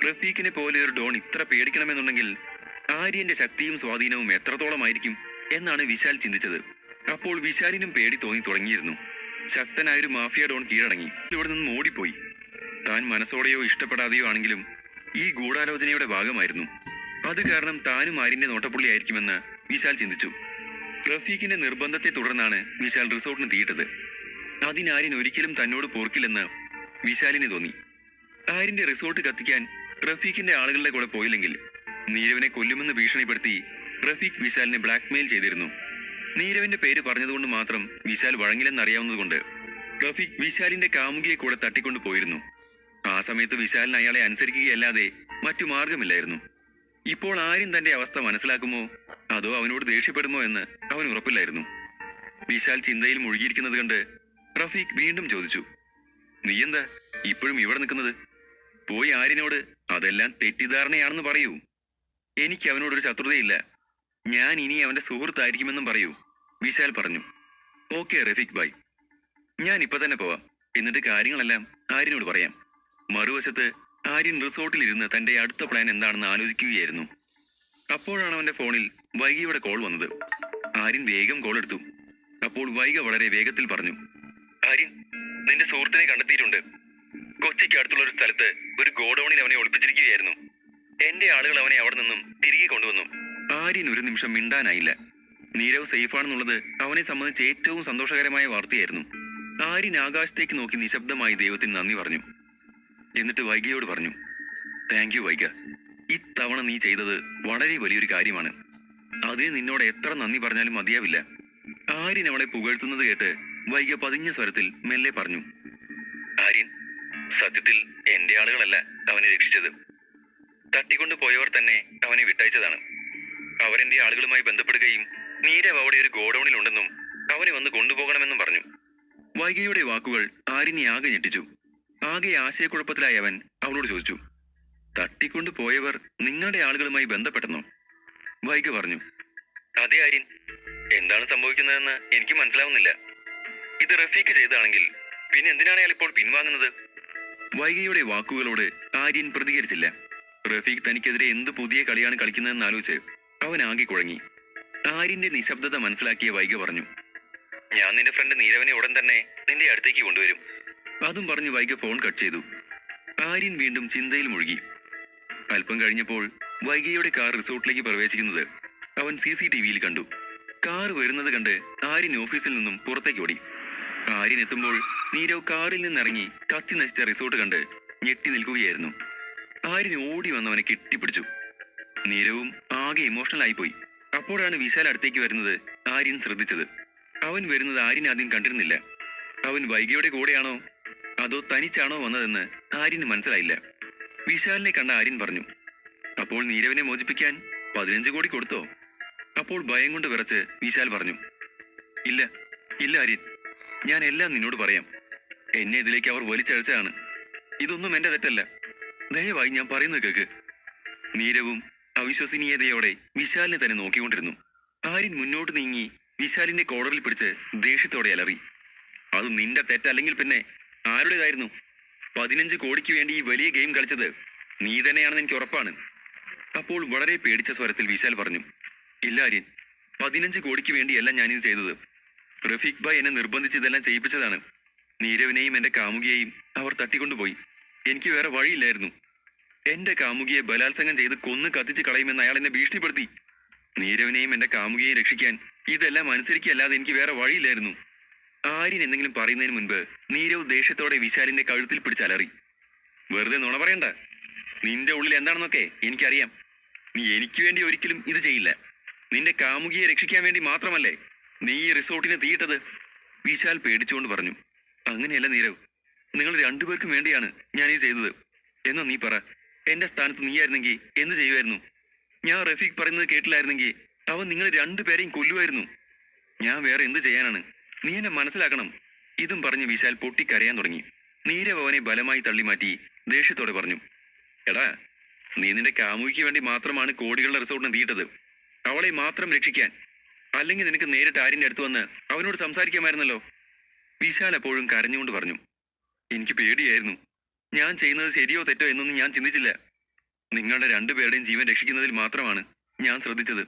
റഫീഖിനെ പോലെ ഒരു ഡോൺ ഇത്ര പേടിക്കണമെന്നുണ്ടെങ്കിൽ ആര്യന്റെ ശക്തിയും സ്വാധീനവും എത്രത്തോളമായിരിക്കും എന്നാണ് വിശാൽ ചിന്തിച്ചത്. അപ്പോൾ വിശാലിനും പേടി തോന്നി തുടങ്ങിയിരുന്നു. ശക്തനായൊരു മാഫിയ ഡോൺ കീഴടങ്ങി ഇവിടെ നിന്ന് ഓടിപ്പോയി. താൻ മനസ്സോടെയോ ഇഷ്ടപ്പെടാതെയോ ആണെങ്കിലും ഈ ഗൂഢാലോചനയുടെ ഭാഗമായിരുന്നു. അത് കാരണം താനും ആര്യന്റെ നോട്ടപ്പുള്ളിയായിരിക്കുമെന്ന് വിശാൽ ചിന്തിച്ചു. റഫീഖിന്റെ നിർബന്ധത്തെ തുടർന്നാണ് വിശാൽ റിസോർട്ടിന് തീയിട്ടത്. അതിന് ആര്യൻ ഒരിക്കലും തന്നോട് പോർക്കില്ലെന്ന് വിശാലിന് തോന്നി. ആര്യന്റെ റിസോർട്ട് കത്തിക്കാൻ റഫീഖിന്റെ ആളുകളുടെ കൂടെ പോയില്ലെങ്കിൽ നീരവിനെ കൊല്ലുമെന്ന് ഭീഷണിപ്പെടുത്തി റഫീഖ് വിശാലിനെ ബ്ലാക്ക്മെയിൽ ചെയ്തിരുന്നു. നീരവിന്റെ പേര് പറഞ്ഞതുകൊണ്ട് മാത്രം വിശാൽ വഴങ്ങില്ലെന്നറിയാവുന്നതുകൊണ്ട് റഫീഖ് വിശാലിന്റെ കാമുകിയെ കൂടെ തട്ടിക്കൊണ്ടു പോയിരുന്നു. ആ സമയത്ത് വിശാലിന് അയാളെ അനുസരിക്കുകയല്ലാതെ മറ്റു മാർഗമില്ലായിരുന്നു. ഇപ്പോൾ ആര്യൻ തന്റെ അവസ്ഥ മനസ്സിലാക്കുമോ അതോ അവനോട് ദേഷ്യപ്പെടുമോ എന്ന് അവൻ ഉറപ്പില്ലായിരുന്നു. വിശാൽ ചിന്തയിൽ മുഴുകിയിരിക്കുന്നത് കണ്ട് റഫീഖ് വീണ്ടും ചോദിച്ചു, നീ എന്താ ഇപ്പോഴും ഇവിടെ നിൽക്കുന്നത്? പോയി ആര്യനോട് അതെല്ലാം തെറ്റിദ്ധാരണയാണെന്ന് പറയൂ. എനിക്ക് അവനോടൊരു ശത്രുതയില്ല. ഞാൻ ഇനി അവന്റെ സുഹൃത്തായിരിക്കുമെന്നും പറയൂ. വിശാൽ പറഞ്ഞു. ഓക്കെ റഫീഖ് ഭായ്, ഞാൻ ഇപ്പൊ തന്നെ പോവാം. എന്നിട്ട് കാര്യങ്ങളെല്ലാം ആര്യനോട് പറയാം. മറുവശത്ത് ആര്യൻ റിസോർട്ടിലിരുന്ന് തന്റെ അടുത്ത പ്ലാൻ എന്താണെന്ന് ആലോചിക്കുകയായിരുന്നു. അപ്പോഴാണ് അവന്റെ ഫോണിൽ വൈകിയുടെ കോൾ വന്നത്. ആര്യൻ വേഗം കോൾ എടുത്തു. അപ്പോൾ വൈഗ വളരെ വേഗത്തിൽ പറഞ്ഞു, ആര്യൻ, നിന്റെ സുഹൃത്തിനെ കണ്ടെത്തിയിട്ടുണ്ട്. കൊച്ചിക്ക് അടുത്തുള്ള ഒരു സ്ഥലത്ത് ഒരു ഗോഡൌണിൽ അവനെ ഒളിപ്പിച്ചിരിക്കുകയായിരുന്നു. എന്റെ ആളുകൾ അവനെ അവിടെ നിന്നും തിരികെ കൊണ്ടുവന്നു. ആര്യൻ ഒരു നിമിഷം മിണ്ടാനായില്ല. നീരവ് സേഫാണെന്നുള്ളത് അവനെ സംബന്ധിച്ച് ഏറ്റവും സന്തോഷകരമായ വാർത്തയായിരുന്നു. ആര്യൻ ആകാശത്തേക്ക് നോക്കി നിശബ്ദമായി ദൈവത്തിന് നന്ദി പറഞ്ഞു. എന്നിട്ട് വൈഗയോട് പറഞ്ഞു, താങ്ക് യു വൈഗ. ഇത്തവണ നീ ചെയ്തത് വളരെ വലിയൊരു കാര്യമാണ്. അതിന് നിന്നോട് എത്ര നന്ദി പറഞ്ഞാലും മതിയാവില്ല. ആര്യൻ അവളെ പുകഴ്ത്തുന്നത് കേട്ട് വൈഗ പതിഞ്ഞ സ്വരത്തിൽ മെല്ലെ പറഞ്ഞു, ആര്യൻ, സത്യത്തിൽ എന്റെ ആളുകളല്ല അവനെ രക്ഷിച്ചത്. തട്ടിക്കൊണ്ടു പോയവർ തന്നെ അവനെ വിട്ടയച്ചതാണ്. അവരെന്റെ ആളുകളുമായി ബന്ധപ്പെടുകയും നീരവ് അവിടെ ഒരു ഗോഡൌണിൽ ഉണ്ടെന്നും അവനെ വന്ന് കൊണ്ടുപോകണമെന്നും പറഞ്ഞു. വൈഗയുടെ വാക്കുകൾ ആര്യനെ ആകെ ഞെട്ടിച്ചു. ആകെ ആശയക്കുഴപ്പത്തിലായി അവൻ അവളോട് ചോദിച്ചു, തട്ടിക്കൊണ്ടു പോയവർ നിങ്ങളുടെ ആളുകളുമായി ബന്ധപ്പെട്ടെന്നോ? വൈഗ പറഞ്ഞു. അതെ ആര്യൻ, എന്താണ് സംഭവിക്കുന്നതെന്ന് എനിക്ക് മനസ്സിലാവുന്നില്ല. ഇത് റഫീഖ് ചെയ്താണെങ്കിൽ പിന്നെ എന്തിനാണ് അയാൾ ഇപ്പോൾ പിൻവാങ്ങുന്നത്? വൈഗയുടെ വാക്കുകളോട് ആര്യൻ പ്രതികരിച്ചില്ല. റഫീഖ് തനിക്കെതിരെ എന്ത് പുതിയ കളിയാണ് കളിക്കുന്നതെന്ന് ആലോചിച്ച് അവൻ ആകെ കുഴങ്ങി. ആര്യന്റെ നിശബ്ദത മനസ്സിലാക്കിയ വൈഗ പറഞ്ഞു, ഞാൻ നിന്റെ ഫ്രണ്ട് നീരവനെ ഉടൻ തന്നെ നിന്റെ അടുത്തേക്ക് കൊണ്ടുവരും. അതും പറഞ്ഞ് വൈഗ ഫോൺ കട്ട് ചെയ്തു. ആര്യൻ വീണ്ടും ചിന്തയിൽ മുഴുകി. അല്പം കഴിഞ്ഞപ്പോൾ വൈഗയുടെ കാർ റിസോർട്ടിലേക്ക് പ്രവേശിക്കുന്നത് അവൻ CCTVയിൽ കണ്ടു. കാർ വരുന്നത് കണ്ട് ആര്യൻ ഓഫീസിൽ നിന്നും പുറത്തേക്ക് ഓടി. ആര്യൻ എത്തുമ്പോൾ നീരവ് കാറിൽ നിന്നിറങ്ങി കത്തി നശിച്ച റിസോർട്ട് കണ്ട് ഞെട്ടി നിൽക്കുകയായിരുന്നു. ആര്യൻ ഓടി വന്നവനെ കെട്ടിപ്പിടിച്ചു. നീരവും ആകെ ഇമോഷണൽ ആയിപ്പോയി. അപ്പോഴാണ് വിശാൽ അടുത്തേക്ക് വരുന്നത് ആര്യൻ ശ്രദ്ധിച്ചത്. അവൻ വരുന്നത് ആര്യൻ ആദ്യം കണ്ടിരുന്നില്ല. അവൻ വൈഗയുടെ കൂടെയാണോ അതോ തനിച്ചാണോ വന്നതെന്ന് ആര്യന് മനസ്സിലായില്ല. വിശാലിനെ കണ്ട ആര്യൻ പറഞ്ഞു, അപ്പോൾ നീരവിനെ മോചിപ്പിക്കാൻ 15 കോടി കൊടുത്തോ? അപ്പോൾ ഭയം കൊണ്ട് വിറച്ച് വിശാൽ പറഞ്ഞു, ഇല്ല ഇല്ല ആര്യൻ, ഞാൻ എല്ലാം നിന്നോട് പറയാം. എന്നെ ഇതിലേക്ക് അവർ വലിച്ചഴച്ചാണ്. ഇതൊന്നും എന്റെ തെറ്റല്ല. ദയവായി ഞാൻ പറയുന്നത് കേക്ക്. നീരവും അവിശ്വസനീയതയോടെ വിശാലിനെ തന്നെ നോക്കിക്കൊണ്ടിരുന്നു. ആര്യൻ മുന്നോട്ട് നീങ്ങി വിശാലിന്റെ കോളറിൽ പിടിച്ച് ദേഷ്യത്തോടെ അലറി, അത് നിന്റെ തെറ്റല്ലെങ്കിൽ പിന്നെ ആരുടേതായിരുന്നു? 15 കോടിക്ക് വേണ്ടി ഈ വലിയ ഗെയിം കളിച്ചത് നീ തന്നെയാണെന്ന് എനിക്ക് ഉറപ്പാണ്. അപ്പോൾ വളരെ പേടിച്ച സ്വരത്തിൽ വിശാൽ പറഞ്ഞു, ഇല്ല ആര്യൻ, 15 കോടിക്ക് വേണ്ടിയല്ല ഞാനിത് ചെയ്തത്. റഫീഖ് ഭായ് എന്നെ നിർബന്ധിച്ച് ഇതെല്ലാം ചെയ്യിപ്പിച്ചതാണ്. നീരവിനെയും എന്റെ കാമുകിയെയും അവർ തട്ടിക്കൊണ്ടുപോയി. എനിക്ക് വേറെ വഴിയില്ലായിരുന്നു. എന്റെ കാമുകിയെ ബലാത്സംഗം ചെയ്ത് കൊന്ന് കത്തിച്ച് കളയുമെന്ന് അയാൾ എന്നെ ഭീഷണിപ്പെടുത്തി. നീരവിനെയും എന്റെ കാമുകിയെയും രക്ഷിക്കാൻ ഇതെല്ലാം അനുസരിക്കല്ലാതെ എനിക്ക് വേറെ വഴിയില്ലായിരുന്നു. ആര്യൻ എന്തെങ്കിലും പറയുന്നതിന് മുൻപ് നീരവ് ദേഷ്യത്തോടെ വിശാലിന്റെ കഴുത്തിൽ പിടിച്ചലറി, വെറുതെ നുണ പറയണ്ട. നിന്റെ ഉള്ളിൽ എന്താണെന്നൊക്കെ എനിക്കറിയാം. നീ എനിക്ക് വേണ്ടി ഒരിക്കലും ഇത് ചെയ്യില്ല. നിന്റെ കാമുകിയെ രക്ഷിക്കാൻ വേണ്ടി മാത്രമല്ലേ നീ ഈ റിസോർട്ടിനെ തീയിട്ടത്? വിശാൽ പേടിച്ചുകൊണ്ട് പറഞ്ഞു, അങ്ങനെയല്ല നീരവ്, നിങ്ങൾ രണ്ടുപേർക്കും വേണ്ടിയാണ് ഞാൻ ഈ ചെയ്തത്. എന്നാ നീ പറ, എന്റെ സ്ഥാനത്ത് നീയായിരുന്നെങ്കിൽ എന്ത് ചെയ്യുമായിരുന്നു? ഞാൻ റഫീഖ് പറയുന്നത് കേട്ടില്ലായിരുന്നെങ്കിൽ അവൻ നിങ്ങൾ രണ്ടുപേരെയും കൊല്ലുമായിരുന്നു. ഞാൻ വേറെ എന്ത് ചെയ്യാനാണ്? നീ എന്നെ മനസ്സിലാക്കണം. ഇതും പറഞ്ഞ് വിശാൽ പൊട്ടിക്കരയാൻ തുടങ്ങി. നീരവ് അവനെ ബലമായി തള്ളിമാറ്റി ദേഷ്യത്തോടെ പറഞ്ഞു, എടാ, നീ നിന്റെ കാമുകിക്ക് വേണ്ടി മാത്രമാണ് കോടികളുടെ റിസോർട്ടിനെ തീയിട്ടത്. അവളെ മാത്രം രക്ഷിക്കാൻ. അല്ലെങ്കിൽ നിനക്ക് നേരിട്ട് ആര്യന്റെ അടുത്ത് വന്ന് അവനോട് സംസാരിക്കാമായിരുന്നല്ലോ. വിശാൽ അപ്പോഴും കരഞ്ഞുകൊണ്ട് പറഞ്ഞു, എനിക്ക് പേടിയായിരുന്നു. ഞാൻ ചെയ്യുന്നത് ശരിയോ തെറ്റോ എന്നൊന്നും ഞാൻ ചിന്തിച്ചില്ല. നിങ്ങളുടെ രണ്ടുപേരുടെയും ജീവൻ രക്ഷിക്കുന്നതിൽ മാത്രമാണ് ഞാൻ ശ്രദ്ധിച്ചത്.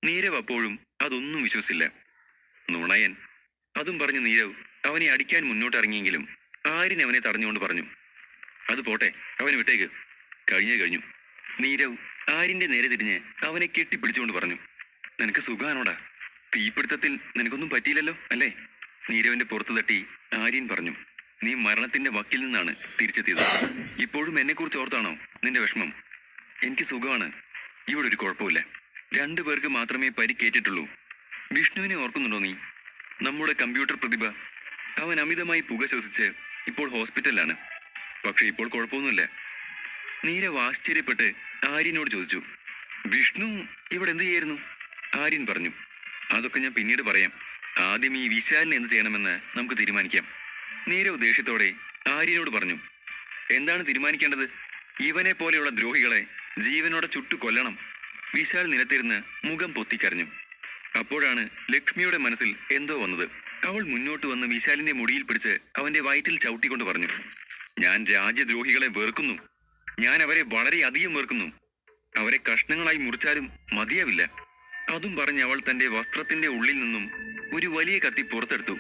നീരവ് അപ്പോഴും അതൊന്നും വിശ്വസിച്ചില്ല. നുണയൻ. അതും പറഞ്ഞ് നീരവ് അവനെ അടിക്കാൻ മുന്നോട്ടിറങ്ങിയെങ്കിലും ആര്യൻ അവനെ തടഞ്ഞുകൊണ്ട് പറഞ്ഞു, അത് പോട്ടെ, അവനെ വിട്ടേക്ക്. കഴിഞ്ഞു. നീരവ് ആര്യന്റെ നേരെ തിരിഞ്ഞ് അവനെ കെട്ടിപ്പിടിച്ചുകൊണ്ട് പറഞ്ഞു, നിനക്ക് സുഖാണോടാ? തീപിടുത്തത്തിൽ നിനക്കൊന്നും പറ്റിയില്ലല്ലോ അല്ലേ? നീരവിന്റെ പുറത്തു തട്ടി ആര്യൻ പറഞ്ഞു, നീ മരണത്തിന്റെ വക്കിൽ നിന്നാണ് തിരിച്ചെത്തിയത്. ഇപ്പോഴും എന്നെക്കുറിച്ച് ഓർത്താണോ നിന്റെ വിഷമം? എനിക്ക് സുഖമാണ്. ഇവിടെ ഒരു കുഴപ്പമില്ല. 2 പേർക്ക് മാത്രമേ പരിക്കേറ്റിട്ടുള്ളൂ. വിഷ്ണുവിനെ ഓർക്കുന്നുണ്ടോ നീ? നമ്മുടെ കമ്പ്യൂട്ടർ പ്രതിഭ. അവൻ അമിതമായി പുക ശ്വസിച്ച് ഇപ്പോൾ ഹോസ്പിറ്റലിലാണ്. പക്ഷെ ഇപ്പോൾ കുഴപ്പമൊന്നുമില്ല. നീരവ് ആശ്ചര്യപ്പെട്ട് ആര്യനോട് ചോദിച്ചു, വിഷ്ണു ഇവിടെ എന്ത് ചെയ്യായിരുന്നു? ആര്യൻ പറഞ്ഞു, അതൊക്കെ ഞാൻ പിന്നീട് പറയാം. ആദ്യം ഈ വിശാലിനെ എന്ത് ചെയ്യണമെന്ന് നമുക്ക് തീരുമാനിക്കാം. നീരവ് ദേഷ്യത്തോടെ ആര്യനോട് പറഞ്ഞു, എന്താണ് തീരുമാനിക്കേണ്ടത്? ഇവനെ പോലെയുള്ള ദ്രോഹികളെ ജീവനോടെ ചുട്ടു കൊല്ലണം. വിശാൽ നിലത്തിരുന്ന് മുഖം പൊത്തിക്കരഞ്ഞു. അപ്പോഴാണ് ലക്ഷ്മിയുടെ മനസ്സിൽ എന്തോ വന്നത്. അവൾ മുന്നോട്ട് വന്ന് വിശാലിന്റെ മുടിയിൽ പിടിച്ച് അവന്റെ വയറ്റിൽ ചവിട്ടിക്കൊണ്ട് പറഞ്ഞു, ഞാൻ രാജ്യദ്രോഹികളെ വെറുക്കുന്നു. ഞാൻ അവരെ വളരെയധികം വെറുക്കുന്നു. അവരെ കഷ്ണങ്ങളായി മുറിച്ചാലും മതിയാവില്ല. അതും പറഞ്ഞ് അവൾ തന്റെ വസ്ത്രത്തിന്റെ ഉള്ളിൽ നിന്നും ഒരു വലിയ കത്തി പുറത്തെടുത്തു.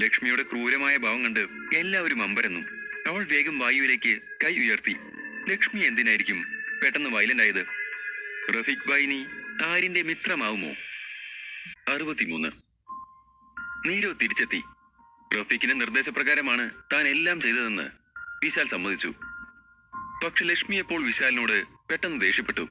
ലക്ഷ്മിയുടെ ക്രൂരമായ ഭാവം കണ്ട് എല്ലാവരും അമ്പരന്നു. അവൾ വേഗം വായുവിലേക്ക് കൈ ഉയർത്തി. ലക്ഷ്മി എന്തിനായിരിക്കും പെട്ടെന്ന് വയലന്റ് ആയത്? റഫീഖ് ഭായ് നീ ആര്യന്റെ മിത്രമാവുമോ? 63. നീരവ് തിരിച്ചെത്തി. റഫീഖിന്റെ നിർദ്ദേശപ്രകാരമാണ് താൻ എല്ലാം ചെയ്തതെന്ന് വിശാൽ സമ്മതിച്ചു. പക്ഷെ ലക്ഷ്മി അപ്പോൾ വിശാലിനോട് പെട്ടെന്ന് ദേഷ്യപ്പെട്ടു.